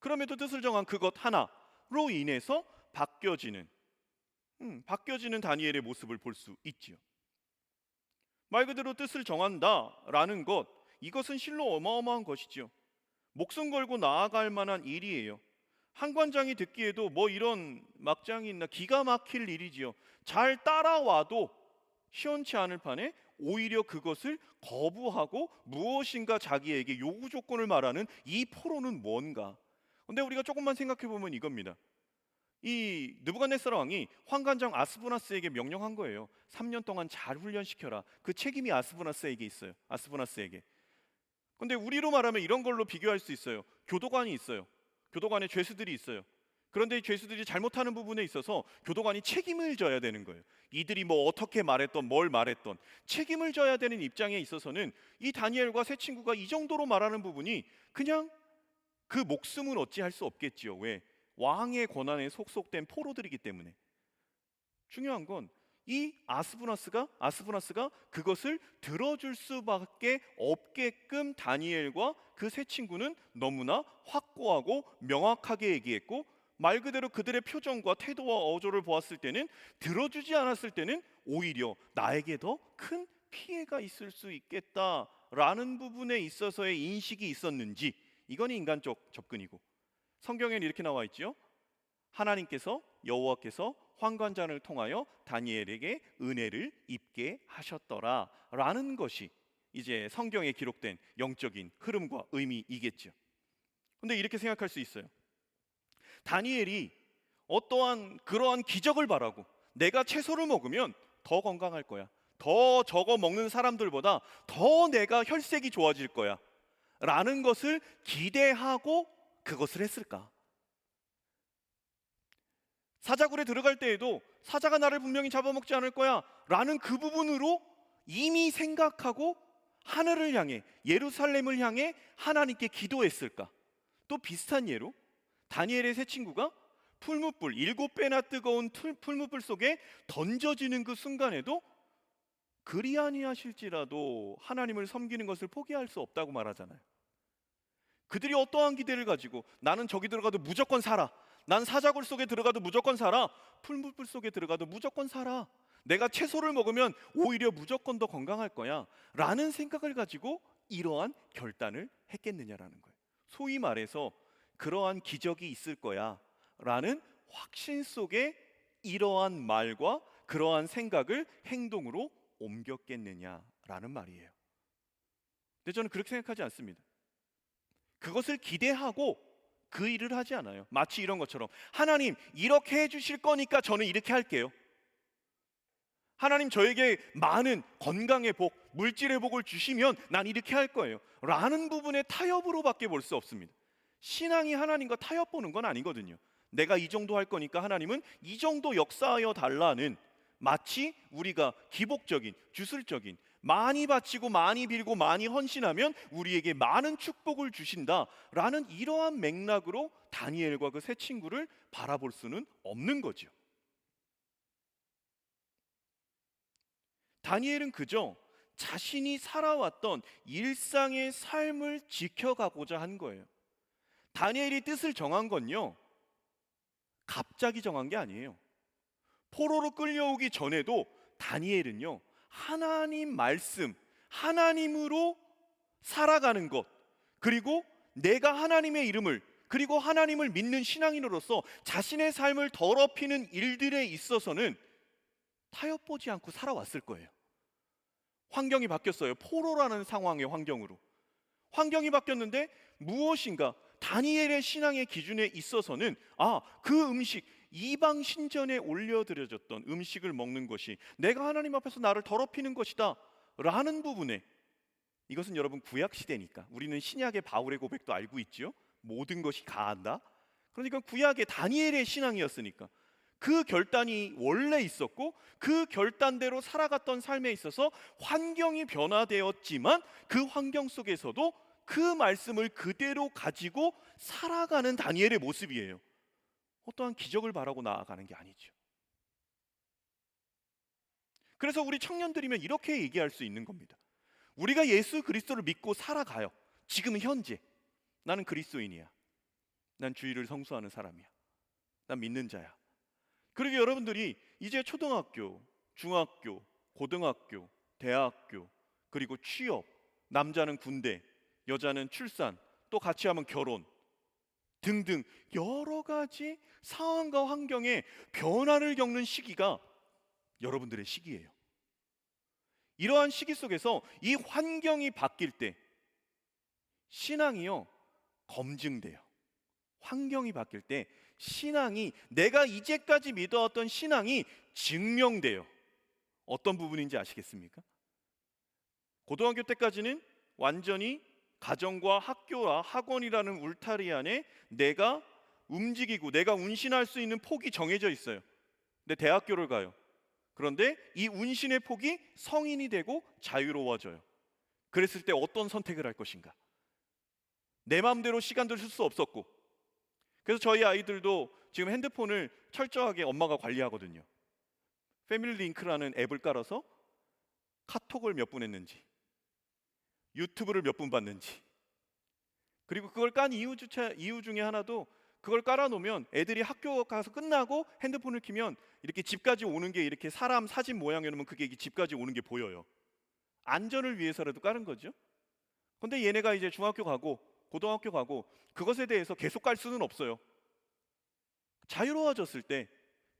그럼에도 뜻을 정한 그것 하나로 인해서 바뀌어지는 다니엘의 모습을 볼 수 있지요. 말 그대로 뜻을 정한다라는 것, 이것은 실로 어마어마한 것이지요. 목숨 걸고 나아갈 만한 일이에요. 한관장이 듣기에도 뭐 이런 막장이 있나, 기가 막힐 일이지요. 잘 따라와도 시원치 않을 판에 오히려 그것을 거부하고 무엇인가 자기에게 요구 조건을 말하는 이 포로는 뭔가. 근데 우리가 조금만 생각해 보면 이겁니다. 이 느부갓네살 왕이 환관장 아스부나스에게 명령한 거예요. 3년 동안 잘 훈련시켜라. 그 책임이 아스부나스에게 있어요. 아스부나스에게. 근데 우리로 말하면 이런 걸로 비교할 수 있어요. 교도관이 있어요. 교도관에 죄수들이 있어요. 그런데 이 죄수들이 잘못하는 부분에 있어서 교도관이 책임을 져야 되는 거예요. 이들이 뭐 어떻게 말했던 뭘 말했던 책임을 져야 되는 입장에 있어서는 이 다니엘과 세 친구가 이 정도로 말하는 부분이 그냥 그 목숨은 어찌할 수 없겠지요. 왜? 왕의 권한에 속속된 포로들이기 때문에. 중요한 건 이 아스부나스가 그것을 들어줄 수밖에 없게끔 다니엘과 그 세 친구는 너무나 확고하고 명확하게 얘기했고, 말 그대로 그들의 표정과 태도와 어조를 보았을 때는, 들어주지 않았을 때는 오히려 나에게 더 큰 피해가 있을 수 있겠다라는 부분에 있어서의 인식이 있었는지, 이건 인간적 접근이고, 성경에는 이렇게 나와 있죠. 하나님께서, 여호와께서 환관장을 통하여 다니엘에게 은혜를 입게 하셨더라 라는 것이 이제 성경에 기록된 영적인 흐름과 의미이겠죠. 근데 이렇게 생각할 수 있어요. 다니엘이 어떠한 그러한 기적을 바라고, 내가 채소를 먹으면 더 건강할 거야, 더 저거 먹는 사람들보다 더 내가 혈색이 좋아질 거야 라는 것을 기대하고 그것을 했을까? 사자굴에 들어갈 때에도 사자가 나를 분명히 잡아먹지 않을 거야 라는 그 부분으로 이미 생각하고 하늘을 향해, 예루살렘을 향해 하나님께 기도했을까? 또 비슷한 예로 다니엘의 세 친구가 풀무불, 7배나 뜨거운 풀무불 속에 던져지는 그 순간에도 그리 아니하실지라도 하나님을 섬기는 것을 포기할 수 없다고 말하잖아요. 그들이 어떠한 기대를 가지고 나는 저기 들어가도 무조건 살아, 난 사자굴 속에 들어가도 무조건 살아, 풀무불 속에 들어가도 무조건 살아, 내가 채소를 먹으면 오히려 무조건 더 건강할 거야 라는 생각을 가지고 이러한 결단을 했겠느냐라는 거예요. 소위 말해서 그러한 기적이 있을 거야 라는 확신 속에 이러한 말과 그러한 생각을 행동으로 옮겼겠느냐라는 말이에요. 근데 저는 그렇게 생각하지 않습니다. 그것을 기대하고 그 일을 하지 않아요. 마치 이런 것처럼, 하나님 이렇게 해주실 거니까 저는 이렇게 할게요. 하나님 저에게 많은 건강의 복, 물질의 복을 주시면 난 이렇게 할 거예요 라는 부분의 타협으로밖에 볼 수 없습니다. 신앙이 하나님과 타협 보는 건 아니거든요. 내가 이 정도 할 거니까 하나님은 이 정도 역사하여 달라는, 마치 우리가 기복적인, 주술적인, 많이 바치고 많이 빌고 많이 헌신하면 우리에게 많은 축복을 주신다라는 이러한 맥락으로 다니엘과 그 세 친구를 바라볼 수는 없는 거죠. 다니엘은 그저 자신이 살아왔던 일상의 삶을 지켜가고자 한 거예요. 다니엘이 뜻을 정한 건요, 갑자기 정한 게 아니에요. 포로로 끌려오기 전에도 다니엘은요, 하나님 말씀, 하나님으로 살아가는 것, 그리고 내가 하나님의 이름을, 그리고 하나님을 믿는 신앙인으로서 자신의 삶을 더럽히는 일들에 있어서는 타협보지 않고 살아왔을 거예요. 환경이 바뀌었어요. 포로라는 상황의 환경으로. 환경이 바뀌었는데 무엇인가 다니엘의 신앙의 기준에 있어서는 그 음식, 이방 신전에 올려드려졌던 음식을 먹는 것이 내가 하나님 앞에서 나를 더럽히는 것이다 라는 부분에, 이것은 여러분 구약 시대니까, 우리는 신약의 바울의 고백도 알고 있죠. 모든 것이 가한다. 그러니까 구약의 다니엘의 신앙이었으니까 그 결단이 원래 있었고, 그 결단대로 살아갔던 삶에 있어서 환경이 변화되었지만 그 환경 속에서도 그 말씀을 그대로 가지고 살아가는 다니엘의 모습이에요. 어떠한 기적을 바라고 나아가는 게 아니죠. 그래서 우리 청년들이면 이렇게 얘기할 수 있는 겁니다. 우리가 예수 그리스도를 믿고 살아가요. 지금 현재 나는 그리스도인이야, 난 주의를 성수하는 사람이야, 난 믿는 자야. 그리고 여러분들이 이제 초등학교, 중학교, 고등학교, 대학교, 그리고 취업, 남자는 군대, 여자는 출산, 또 같이 하면 결혼, 등등 여러 가지 상황과 환경에 변화를 겪는 시기가 여러분들의 시기예요. 이러한 시기 속에서 이 환경이 바뀔 때 신앙이요 검증돼요. 환경이 바뀔 때 신앙이, 내가 이제까지 믿어왔던 신앙이 증명돼요. 어떤 부분인지 아시겠습니까? 고등학교 때까지는 완전히 가정과 학교와 학원이라는 울타리 안에 내가 움직이고 내가 운신할 수 있는 폭이 정해져 있어요. 근데 대학교를 가요. 그런데 이 운신의 폭이 성인이 되고 자유로워져요. 그랬을 때 어떤 선택을 할 것인가? 내 마음대로 시간도 쓸 수 없었고, 그래서 저희 아이들도 지금 핸드폰을 철저하게 엄마가 관리하거든요. 패밀리 링크라는 앱을 깔아서 카톡을 몇 분 했는지, 유튜브를 몇 분 봤는지, 그리고 그걸 깐 이유 중에 하나도, 그걸 깔아놓으면 애들이 학교 가서 끝나고 핸드폰을 켜면 이렇게 집까지 오는 게, 이렇게 사람 사진 모양이라면 그게 집까지 오는 게 보여요. 안전을 위해서라도 깔은 거죠. 근데 얘네가 이제 중학교 가고 고등학교 가고 그것에 대해서 계속 깔 수는 없어요. 자유로워졌을 때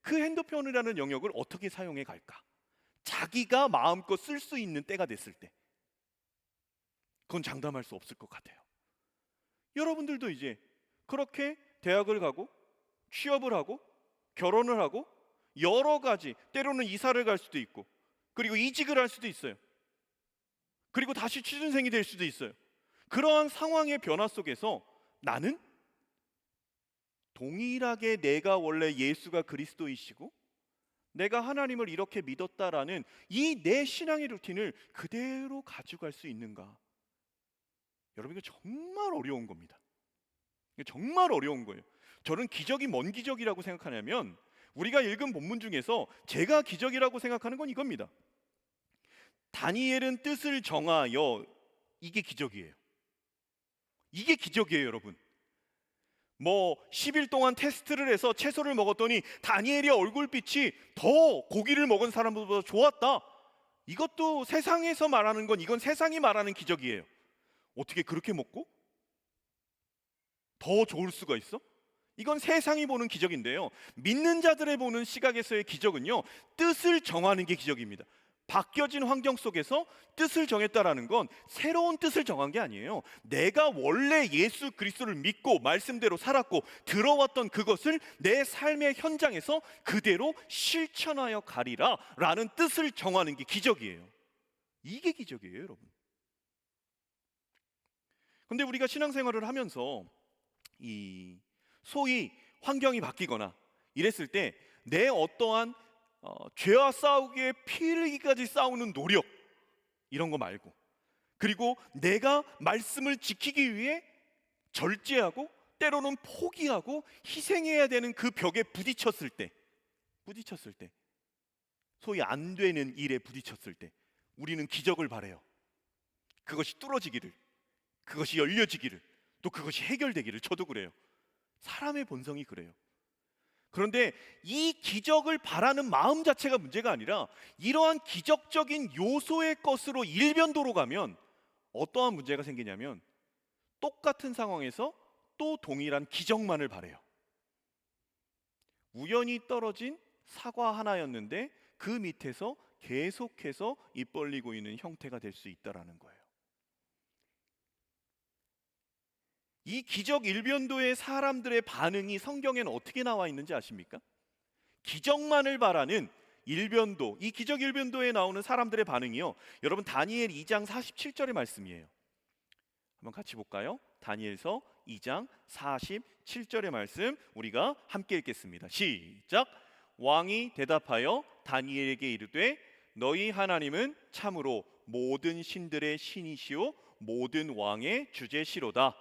그 핸드폰이라는 영역을 어떻게 사용해 갈까? 자기가 마음껏 쓸 수 있는 때가 됐을 때 그건 장담할 수 없을 것 같아요. 여러분들도 이제 그렇게 대학을 가고 취업을 하고 결혼을 하고 여러 가지, 때로는 이사를 갈 수도 있고, 그리고 이직을 할 수도 있어요. 그리고 다시 취준생이 될 수도 있어요. 그러한 상황의 변화 속에서 나는 동일하게 내가 원래 예수가 그리스도이시고 내가 하나님을 이렇게 믿었다라는 이 내 신앙의 루틴을 그대로 가져갈 수 있는가? 여러분, 이거 정말 어려운 겁니다. 이거 정말 어려운 거예요. 저는 기적이 뭔 기적이라고 생각하냐면, 우리가 읽은 본문 중에서 제가 기적이라고 생각하는 건 이겁니다. 다니엘은 뜻을 정하여, 이게 기적이에요. 이게 기적이에요, 여러분. 10일 동안 테스트를 해서 채소를 먹었더니 다니엘의 얼굴빛이 더 고기를 먹은 사람보다 좋았다. 이것도 세상에서 말하는 건, 이건 세상이 말하는 기적이에요. 어떻게 그렇게 먹고 더 좋을 수가 있어? 이건 세상이 보는 기적인데요, 믿는 자들의 보는 시각에서의 기적은요, 뜻을 정하는 게 기적입니다. 바뀌어진 환경 속에서 뜻을 정했다라는 건 새로운 뜻을 정한 게 아니에요. 내가 원래 예수 그리스도를 믿고 말씀대로 살았고 들어왔던 그것을 내 삶의 현장에서 그대로 실천하여 가리라 라는 뜻을 정하는 게 기적이에요. 이게 기적이에요, 여러분. 근데 우리가 신앙생활을 하면서 이 소위 환경이 바뀌거나 이랬을 때 내 어떠한 죄와 싸우기에 피 흘리기까지 싸우는 노력, 이런 거 말고, 그리고 내가 말씀을 지키기 위해 절제하고 때로는 포기하고 희생해야 되는 그 벽에 부딪혔을 때, 소위 안 되는 일에 부딪혔을 때 우리는 기적을 바라요. 그것이 뚫어지기를, 그것이 열려지기를, 또 그것이 해결되기를. 저도 그래요. 사람의 본성이 그래요. 그런데 이 기적을 바라는 마음 자체가 문제가 아니라, 이러한 기적적인 요소의 것으로 일변도로 가면 어떠한 문제가 생기냐면, 똑같은 상황에서 또 동일한 기적만을 바래요. 우연히 떨어진 사과 하나였는데 그 밑에서 계속해서 입 벌리고 있는 형태가 될 수 있다라는 거예요. 이 기적 일변도의 사람들의 반응이 성경에는 어떻게 나와 있는지 아십니까? 기적만을 바라는 일변도, 이 기적 일변도에 나오는 사람들의 반응이요, 여러분 다니엘 2장 47절의 말씀이에요. 한번 같이 볼까요? 다니엘서 2장 47절의 말씀 우리가 함께 읽겠습니다. 시작. 왕이 대답하여 다니엘에게 이르되 너희 하나님은 참으로 모든 신들의 신이시오 모든 왕의 주제시로다.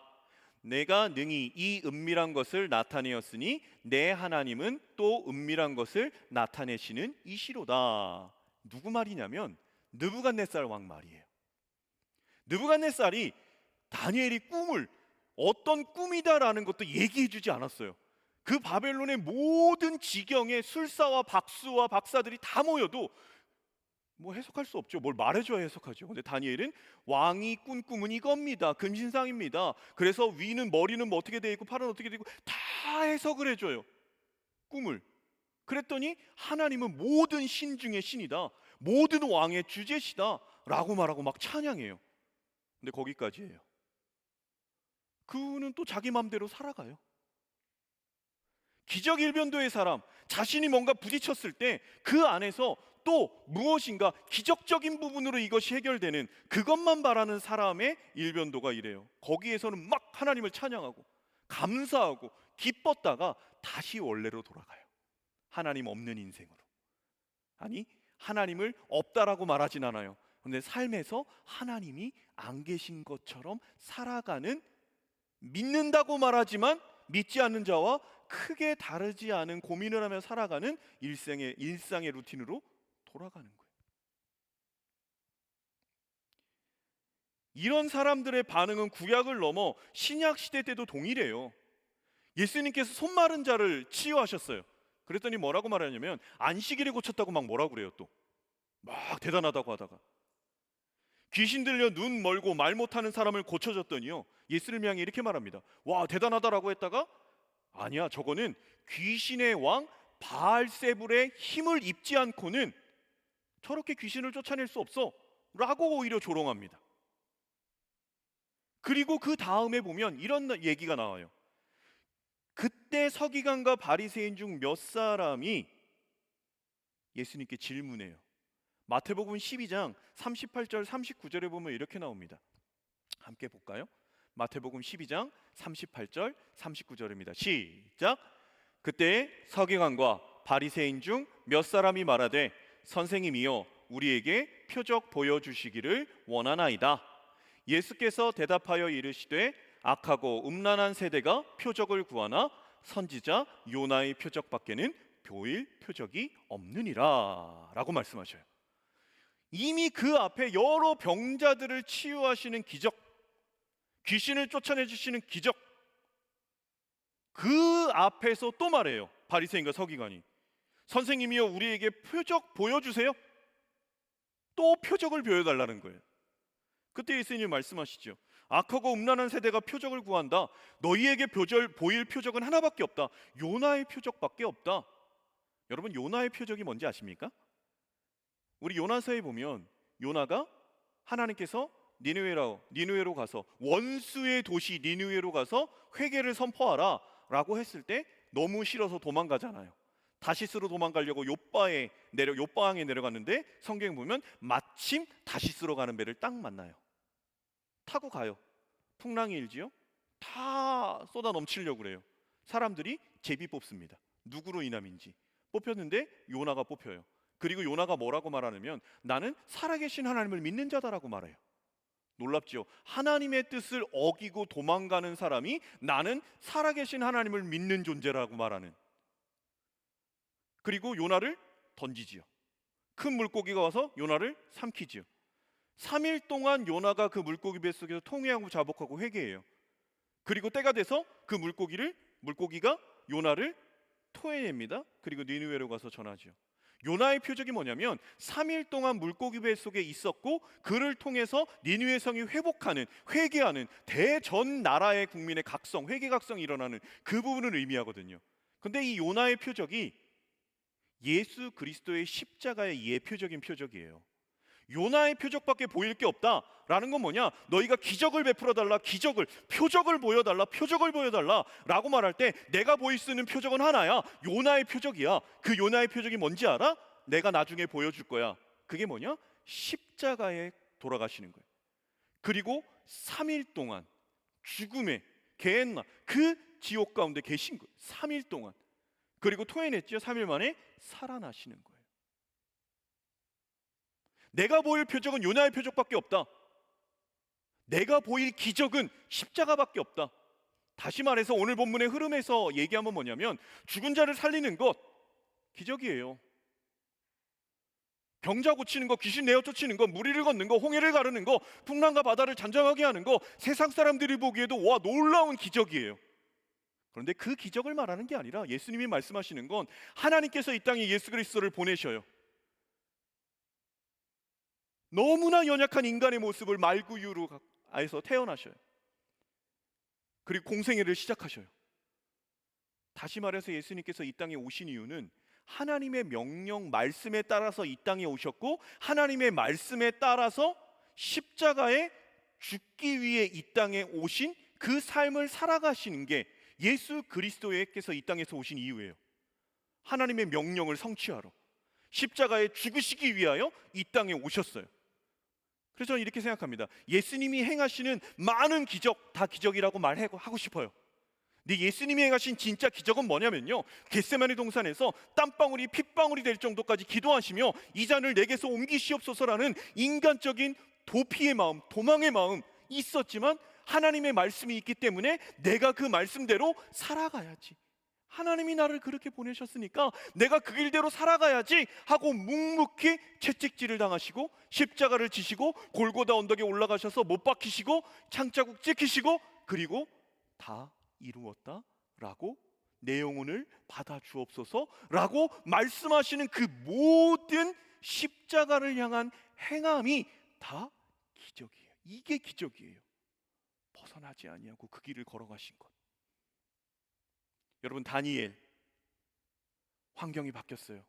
내가 능히 이 은밀한 것을 나타내었으니 내 하나님은 또 은밀한 것을 나타내시는 이시로다. 누구 말이냐면 느부갓네살 왕 말이에요. 느부갓네살이 다니엘이 꿈을, 어떤 꿈이다라는 것도 얘기해 주지 않았어요. 그 바벨론의 모든 지경에 술사와 박수와 박사들이 다 모여도 뭐 해석할 수 없죠. 뭘 말해줘야 해석하죠. 근데 다니엘은 왕이 꾼 꿈은 이겁니다. 금신상입니다. 그래서 위는 머리는 뭐 어떻게 돼 있고 팔은 어떻게 돼 있고 다 해석을 해줘요. 꿈을. 그랬더니 하나님은 모든 신 중에 신이다. 모든 왕의 주제시다. 라고 말하고 막 찬양해요. 근데 거기까지예요. 그는 또 자기 맘대로 살아가요. 기적일변도의 사람, 자신이 뭔가 부딪혔을 때 그 안에서 또 무엇인가 기적적인 부분으로 이것이 해결되는 그것만 바라는 사람의 일변도가 이래요. 거기에서는 막 하나님을 찬양하고 감사하고 기뻤다가 다시 원래로 돌아가요. 하나님 없는 인생으로. 아니, 하나님을 없다라고 말하진 않아요. 근데 삶에서 하나님이 안 계신 것처럼 살아가는, 믿는다고 말하지만 믿지 않는 자와 크게 다르지 않은 고민을 하며 살아가는 일상의 루틴으로 돌아가는 거예요. 이런 사람들의 반응은 구약을 넘어 신약 시대 때도 동일해요. 예수님께서 손 마른 자를 치유하셨어요. 그랬더니 뭐라고 말하냐면 안식일에 고쳤다고 막 뭐라고 그래요. 또 막 대단하다고 하다가 귀신 들려 눈 멀고 말 못하는 사람을 고쳐줬더니요, 예수를 향해 이렇게 말합니다. 와, 대단하다라고 했다가 아니야, 저거는 귀신의 왕 바알세불의 힘을 입지 않고는 저렇게 귀신을 쫓아낼 수 없어 라고 오히려 조롱합니다. 그리고 그 다음에 보면 이런 얘기가 나와요. 그때 서기관과 바리새인 중 몇 사람이 예수님께 질문해요. 마태복음 12장 38절 39절에 보면 이렇게 나옵니다. 함께 볼까요? 마태복음 12장 38절 39절입니다. 시작. 그때 서기관과 바리새인 중 몇 사람이 말하되 선생님이여 우리에게 표적 보여주시기를 원하나이다. 예수께서 대답하여 이르시되 악하고 음란한 세대가 표적을 구하나 선지자 요나의 표적밖에는 보일 표적이 없느니라 라고 말씀하셔요. 이미 그 앞에 여러 병자들을 치유하시는 기적, 귀신을 쫓아내주시는 기적, 그 앞에서 또 말해요. 바리새인과 서기관이 선생님이여 우리에게 표적 보여주세요. 또 표적을 보여달라는 거예요. 그때 예수님이 말씀하시죠. 악하고 음란한 세대가 표적을 구한다. 너희에게 보일 표적은 하나밖에 없다. 요나의 표적밖에 없다. 여러분, 요나의 표적이 뭔지 아십니까? 우리 요나서에 보면 요나가 하나님께서 니느웨로 가서 원수의 도시 니느웨로 가서 회개를 선포하라 라고 했을 때 너무 싫어서 도망가잖아요. 다시스로 도망가려고 요바항에 내려갔는데 성경에 보면 마침 다시스로 가는 배를 딱 만나요. 타고 가요. 풍랑이 일지요. 다 쏟아 넘치려고 그래요. 사람들이 제비 뽑습니다. 누구로 인함인지 뽑혔는데 요나가 뽑혀요. 그리고 요나가 뭐라고 말하냐면 나는 살아계신 하나님을 믿는 자다라고 말해요. 놀랍지요? 하나님의 뜻을 어기고 도망가는 사람이 나는 살아계신 하나님을 믿는 존재라고 말하는. 그리고 요나를 던지지요. 큰 물고기가 와서 요나를 삼키지요. 3일 동안 요나가 그 물고기 뱃속에서 통회하고 자복하고 회개해요. 그리고 때가 돼서 그 물고기가 요나를 토해냅니다. 그리고 니느웨로 가서 전하지요. 요나의 표적이 뭐냐면 3일 동안 물고기 뱃속에 있었고 그를 통해서 니느웨 성이 회개하는 대전 나라의 국민의 각성, 회개 각성이 일어나는 그 부분을 의미하거든요. 근데 이 요나의 표적이 예수 그리스도의 십자가의 예표적인 표적이에요. 요나의 표적밖에 보일 게 없다라는 건 뭐냐? 너희가 기적을 베풀어 달라, 표적을 보여달라 라고 말할 때 내가 보일 수 있는 표적은 하나야. 요나의 표적이야. 그 요나의 표적이 뭔지 알아? 내가 나중에 보여줄 거야. 그게 뭐냐? 십자가에 돌아가시는 거예요. 그리고 3일 동안 죽음의 게헨나 그 지옥 가운데 계신 거예요. 3일 동안. 그리고 토해냈죠. 3일 만에 살아나시는 거예요. 내가 보일 표적은 요나의 표적밖에 없다. 내가 보일 기적은 십자가밖에 없다. 다시 말해서 오늘 본문의 흐름에서 얘기하면 뭐냐면 죽은 자를 살리는 것 기적이에요. 병자 고치는 거, 귀신 내어 쫓치는 거, 무리를 걷는 거, 홍해를 가르는 거, 풍랑과 바다를 잔잔하게 하는 거, 세상 사람들이 보기에도 와 놀라운 기적이에요. 그런데 그 기적을 말하는 게 아니라 예수님이 말씀하시는 건 하나님께서 이 땅에 예수 그리스도를 보내셔요. 너무나 연약한 인간의 모습을 말구유로 해서 태어나셔요. 그리고 공생애를 시작하셔요. 다시 말해서 예수님께서 이 땅에 오신 이유는 하나님의 명령 말씀에 따라서 이 땅에 오셨고, 하나님의 말씀에 따라서 십자가에 죽기 위해 이 땅에 오신 그 삶을 살아가시는 게 예수 그리스도께서 이 땅에서 오신 이유예요. 하나님의 명령을 성취하러 십자가에 죽으시기 위하여 이 땅에 오셨어요. 그래서 저는 이렇게 생각합니다. 예수님이 행하시는 많은 기적, 다 기적이라고 말하고 싶어요. 근데 예수님이 행하신 진짜 기적은 뭐냐면요, 겟세마네 동산에서 땀방울이 핏방울이 될 정도까지 기도하시며 이 잔을 내게서 옮기시옵소서라는 인간적인 도피의 마음, 도망의 마음 있었지만, 하나님의 말씀이 있기 때문에 내가 그 말씀대로 살아가야지, 하나님이 나를 그렇게 보내셨으니까 내가 그 길대로 살아가야지 하고 묵묵히 채찍질을 당하시고 십자가를 지시고 골고다 언덕에 올라가셔서 못 박히시고 창자국 찍히시고, 그리고 다 이루었다라고 내 영혼을 받아 주옵소서라고 말씀하시는 그 모든 십자가를 향한 행함이 다 기적이에요. 이게 기적이에요. 벗어나지 아니하고 그 길을 걸어가신 것. 여러분, 다니엘 환경이 바뀌었어요.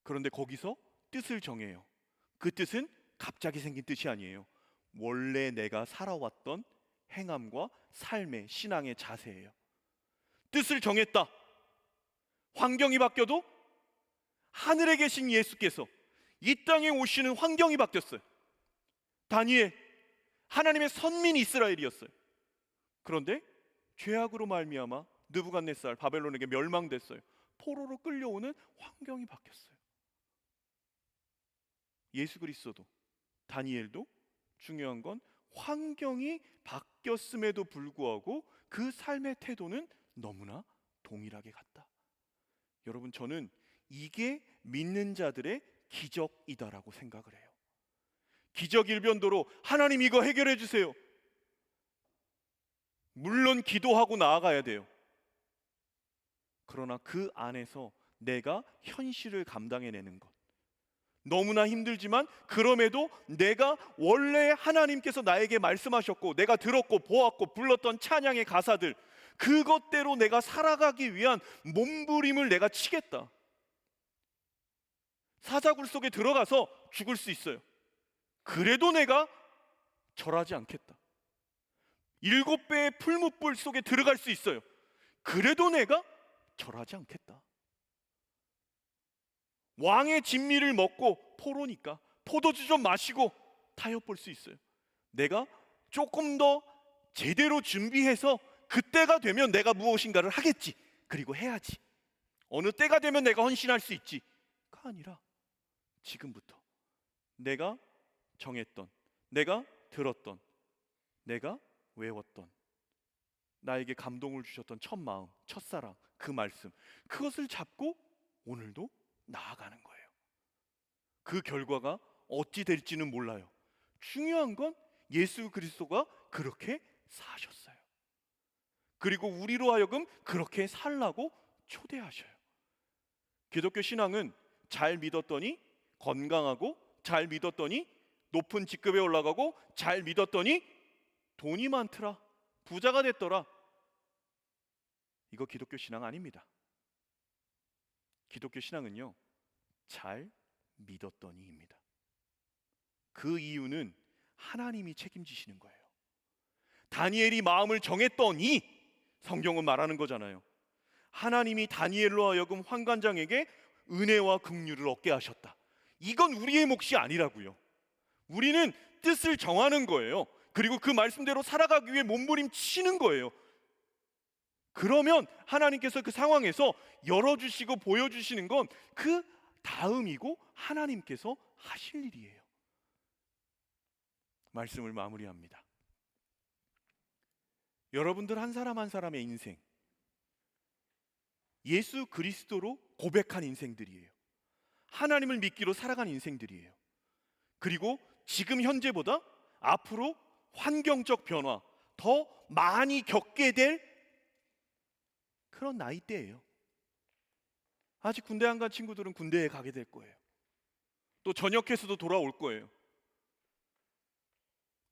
그런데 거기서 뜻을 정해요. 그 뜻은 갑자기 생긴 뜻이 아니에요. 원래 내가 살아왔던 행함과 삶의 신앙의 자세예요. 뜻을 정했다. 환경이 바뀌어도 하늘에 계신 예수께서 이 땅에 오시는 환경이 바뀌었어요. 다니엘, 하나님의 선민 이스라엘이었어요. 그런데 죄악으로 말미암아 느부갓네살 바벨론에게 멸망됐어요. 포로로 끌려오는 환경이 바뀌었어요. 예수 그리스도도, 다니엘도 중요한 건 환경이 바뀌었음에도 불구하고 그 삶의 태도는 너무나 동일하게 같다. 여러분, 저는 이게 믿는 자들의 기적이다라고 생각을 해요. 기적 일변도로 하나님 이거 해결해 주세요. 물론 기도하고 나아가야 돼요. 그러나 그 안에서 내가 현실을 감당해내는 것, 너무나 힘들지만 그럼에도 내가 원래 하나님께서 나에게 말씀하셨고 내가 들었고 보았고 불렀던 찬양의 가사들, 그것대로 내가 살아가기 위한 몸부림을 내가 치겠다. 사자굴 속에 들어가서 죽을 수 있어요. 그래도 내가 절하지 않겠다. 7배의 풀무불 속에 들어갈 수 있어요. 그래도 내가 절하지 않겠다. 왕의 진미를 먹고, 포로니까 포도주 좀 마시고 타협 볼 수 있어요. 내가 조금 더 제대로 준비해서 그때가 되면 내가 무엇인가를 하겠지. 그리고 해야지. 어느 때가 되면 내가 헌신할 수 있지가 아니라 지금부터 내가 정했던, 내가 들었던, 내가 외웠던, 나에게 감동을 주셨던 첫 마음, 첫사랑, 그 말씀, 그것을 잡고 오늘도 나아가는 거예요. 그 결과가 어찌 될지는 몰라요. 중요한 건 예수 그리스도가 그렇게 사셨어요. 그리고 우리로 하여금 그렇게 살라고 초대하셔요. 기독교 신앙은 잘 믿었더니 건강하고, 잘 믿었더니 높은 직급에 올라가고, 잘 믿었더니 돈이 많더라, 부자가 됐더라. 이거 기독교 신앙 아닙니다. 기독교 신앙은요, 잘 믿었더니입니다. 그 이유는 하나님이 책임지시는 거예요. 다니엘이 마음을 정했더니, 성경은 말하는 거잖아요. 하나님이 다니엘로 하여금 환관장에게 은혜와 긍휼을 얻게 하셨다. 이건 우리의 몫이 아니라고요. 우리는 뜻을 정하는 거예요. 그리고 그 말씀대로 살아가기 위해 몸부림치는 거예요. 그러면 하나님께서 그 상황에서 열어주시고 보여주시는 건 그 다음이고 하나님께서 하실 일이에요. 말씀을 마무리합니다. 여러분들 한 사람 한 사람의 인생, 예수 그리스도로 고백한 인생들이에요. 하나님을 믿기로 살아간 인생들이에요. 그리고 지금 현재보다 앞으로 환경적 변화 더 많이 겪게 될 그런 나이대예요. 아직 군대 안 간 친구들은 군대에 가게 될 거예요. 또 전역해서도 돌아올 거예요.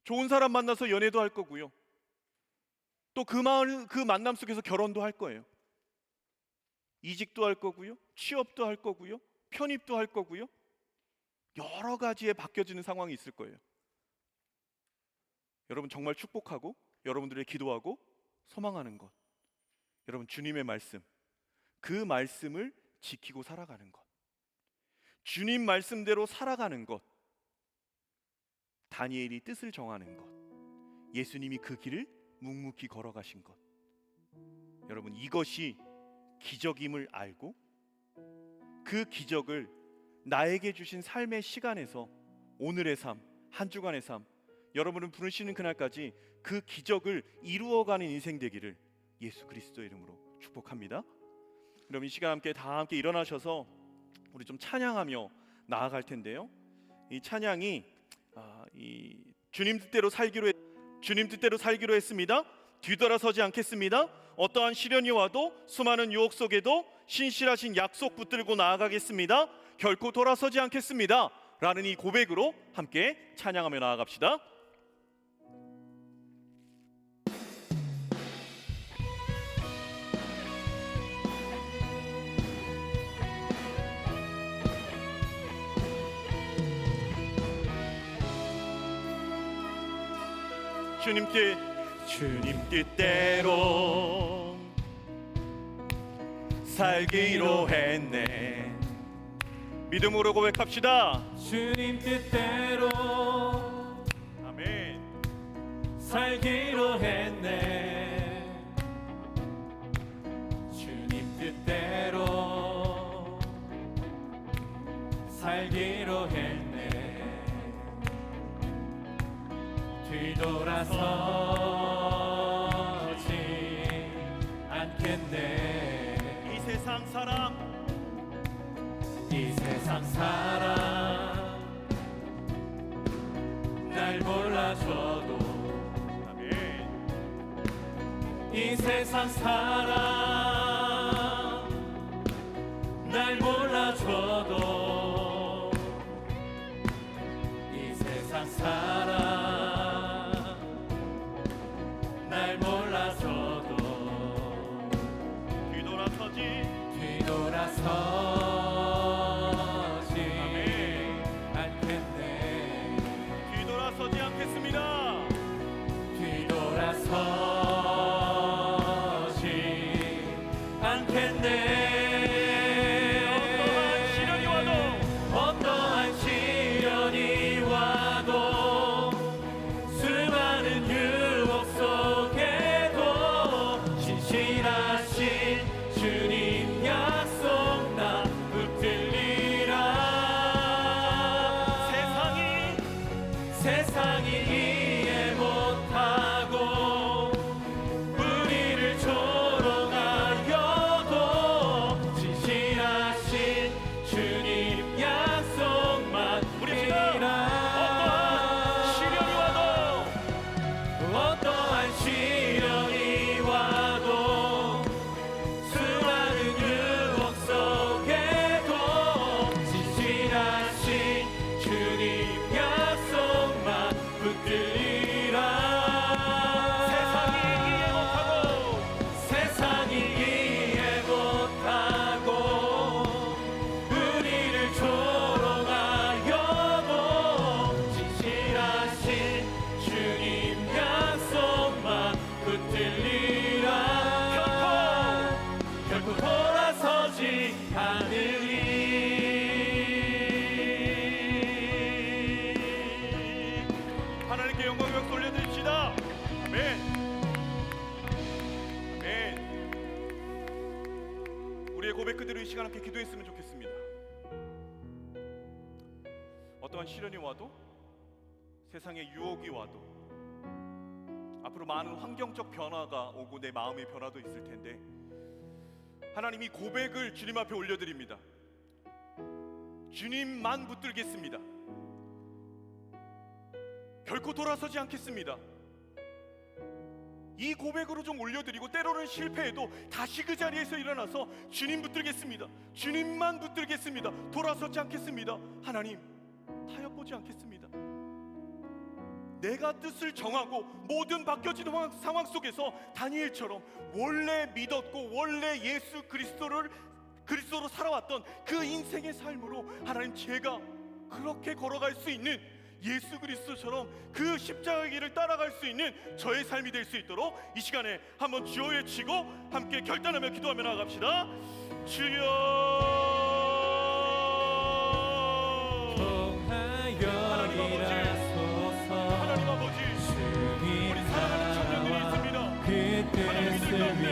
좋은 사람 만나서 연애도 할 거고요. 또 그 만남 속에서 결혼도 할 거예요. 이직도 할 거고요. 취업도 할 거고요. 편입도 할 거고요. 여러 가지에 바뀌어지는 상황이 있을 거예요. 여러분 정말 축복하고 여러분들의 기도하고 소망하는 것, 여러분 주님의 말씀, 그 말씀을 지키고 살아가는 것, 주님 말씀대로 살아가는 것, 다니엘이 뜻을 정하는 것, 예수님이 그 길을 묵묵히 걸어가신 것, 여러분 이것이 기적임을 알고 그 기적을 나에게 주신 삶의 시간에서 오늘의 삶, 한 주간의 삶, 여러분은 부르시는 그날까지 그 기적을 이루어가는 인생 되기를 예수 그리스도의 이름으로 축복합니다. 그럼 이 시간 다 함께 일어나셔서 우리 좀 찬양하며 나아갈 텐데요. 이 찬양이 주님 뜻대로 살기로 했습니다. 뒤돌아서지 않겠습니다. 어떠한 시련이 와도 수많은 유혹 속에도 신실하신 약속 붙들고 나아가겠습니다. 결코 돌아서지 않겠습니다. 라는 이 고백으로 함께 찬양하며 나아갑시다. 주님 뜻대로 살기로 했네. 믿음으로 고백합시다. 주님 뜻대로 아멘. 살기로 했네. 주님 뜻대로 살기로 했네. 뒤돌아서지 않겠네. 이 세상 사람 날 몰라줘도, 아멘. 이 세상 사람 날 몰라줘도, 이 세상 사람 날 몰라줘도 뒤돌아서지 않겠네. 뒤돌아서지 않겠습니다. 뒤돌아서지 않겠네. 어떠한 시련이 와도 수많은 유혹 속에도 신실하신 주님 약속 나 붙들리라. 세상이 이해 못하고 우리를 조롱하여도 진실하신 주님 약속만 믿으라. 어떠한 시련이 와도 수많은 유혹 속에도 진실하신 주님 약속만 붙들리라. 세상이 이해 못하고 우리를 조롱하여도 진실하신 주님 약속만 붙들리라. 결코 돌아서지 않으리. 하나님께 영광 박수 올려드립시다. 아멘. 아멘. 우리의 고백 그대로 이 시간 함께 기도했으면 좋겠습니다. 어떠한 시련이 와도, 세상의 유혹이 와도, 앞으로 많은 환경적 변화가 오고 내 마음의 변화도 있을 텐데, 하나님이 고백을 주님 앞에 올려드립니다. 주님만 붙들겠습니다. 결코 돌아서지 않겠습니다. 이 고백으로 좀 올려드리고, 때로는 실패해도 다시 그 자리에서 일어나서 주님 붙들겠습니다. 주님만 붙들겠습니다. 돌아서지 않겠습니다. 하나님, 타협보지 않겠습니다. 내가 뜻을 정하고 모든 바뀌어진 상황 속에서 다니엘처럼 원래 믿었고 원래 예수 그리스도로 살아왔던 그 인생의 삶으로 하나님, 제가 그렇게 걸어갈 수 있는, 예수 그리스도처럼 그 십자가 길을 따라갈 수 있는 저의 삶이 될 수 있도록 이 시간에 한번 주여 외치고 함께 결단하며 기도하며 나아갑시다. 주여 하나님 아버지, 우리 사랑하는 청년들이 있습니다. 하나님 이들 가운데 질문을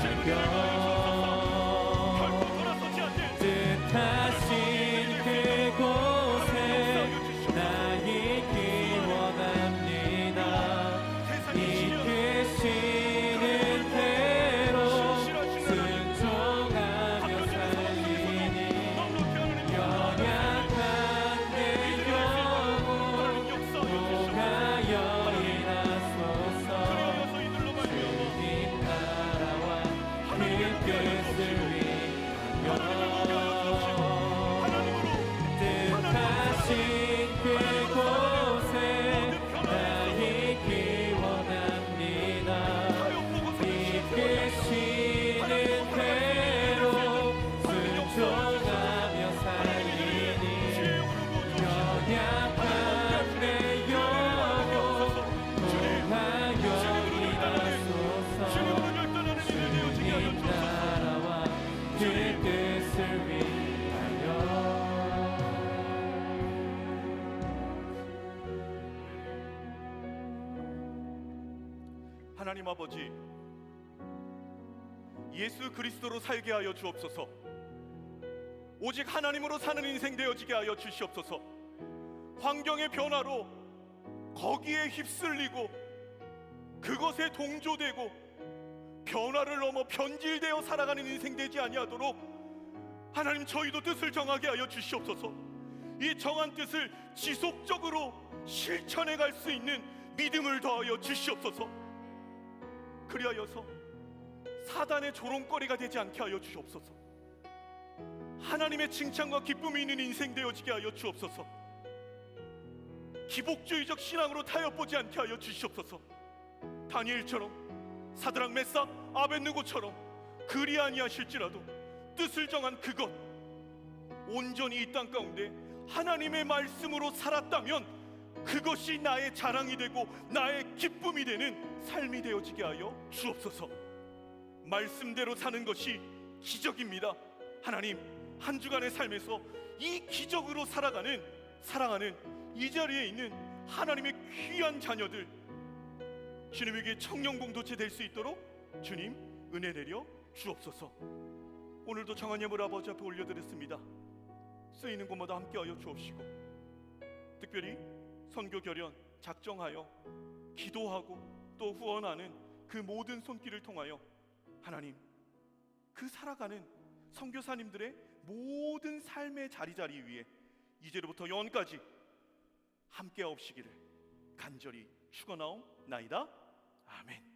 주옵소서. 결코 돌아서지 않는 뜻하신 그곳에 나의 길 원합니다. 이끄시는 대로 순종하며 살리니 연약한 내 영혼 통하여 일하소서. 주님 나라와 그 뜻을 위하여 뜻하신 그곳에 나의 길 원합니다. 이끄시는 대로 순종하며 살리니 연약한 내 영혼 통하여 일하소서. 주님 나라와 그 뜻을 위하여. 하나님 아버지, 예수 그리스도로 살게 하여 주옵소서. 오직 하나님으로 사는 인생 되어지게 하여 주시옵소서. 환경의 변화로 거기에 휩쓸리고 그것에 동조되고 변화를 넘어 변질되어 살아가는 인생 되지 아니하도록 하나님, 저희도 뜻을 정하게 하여 주시옵소서. 이 정한 뜻을 지속적으로 실천해 갈 수 있는 믿음을 더하여 주시옵소서. 그리하여서 사단의 조롱거리가 되지 않게 하여 주시옵소서. 하나님의 칭찬과 기쁨이 있는 인생 되어지게 하여 주옵소서. 기복주의적 신앙으로 타협보지 않게 하여 주시옵소서. 다니엘처럼, 사드락 메삭 아벳느고처럼 그리 아니하실지라도 뜻을 정한 그것, 온전히 이 땅 가운데 하나님의 말씀으로 살았다면 그것이 나의 자랑이 되고 나의 기쁨이 되는 삶이 되어지게 하여 주옵소서. 말씀대로 사는 것이 기적입니다. 하나님, 한 주간의 삶에서 이 기적으로 사랑하는 이 자리에 있는 하나님의 귀한 자녀들, 주님에게 청년 공동체 될 수 있도록 주님 은혜 내려 주옵소서. 오늘도 정한 예물 아버지 앞에 올려드렸습니다. 쓰이는 곳마다 함께하여 주옵시고, 특별히 선교 결연 작정하여 기도하고 또 후원하는 그 모든 손길을 통하여 하나님, 그 살아가는 선교사님들의 모든 삶의 자리자리 위에 이제로부터 영원까지 함께하옵시기를 간절히 축원하옵나이다. 아멘.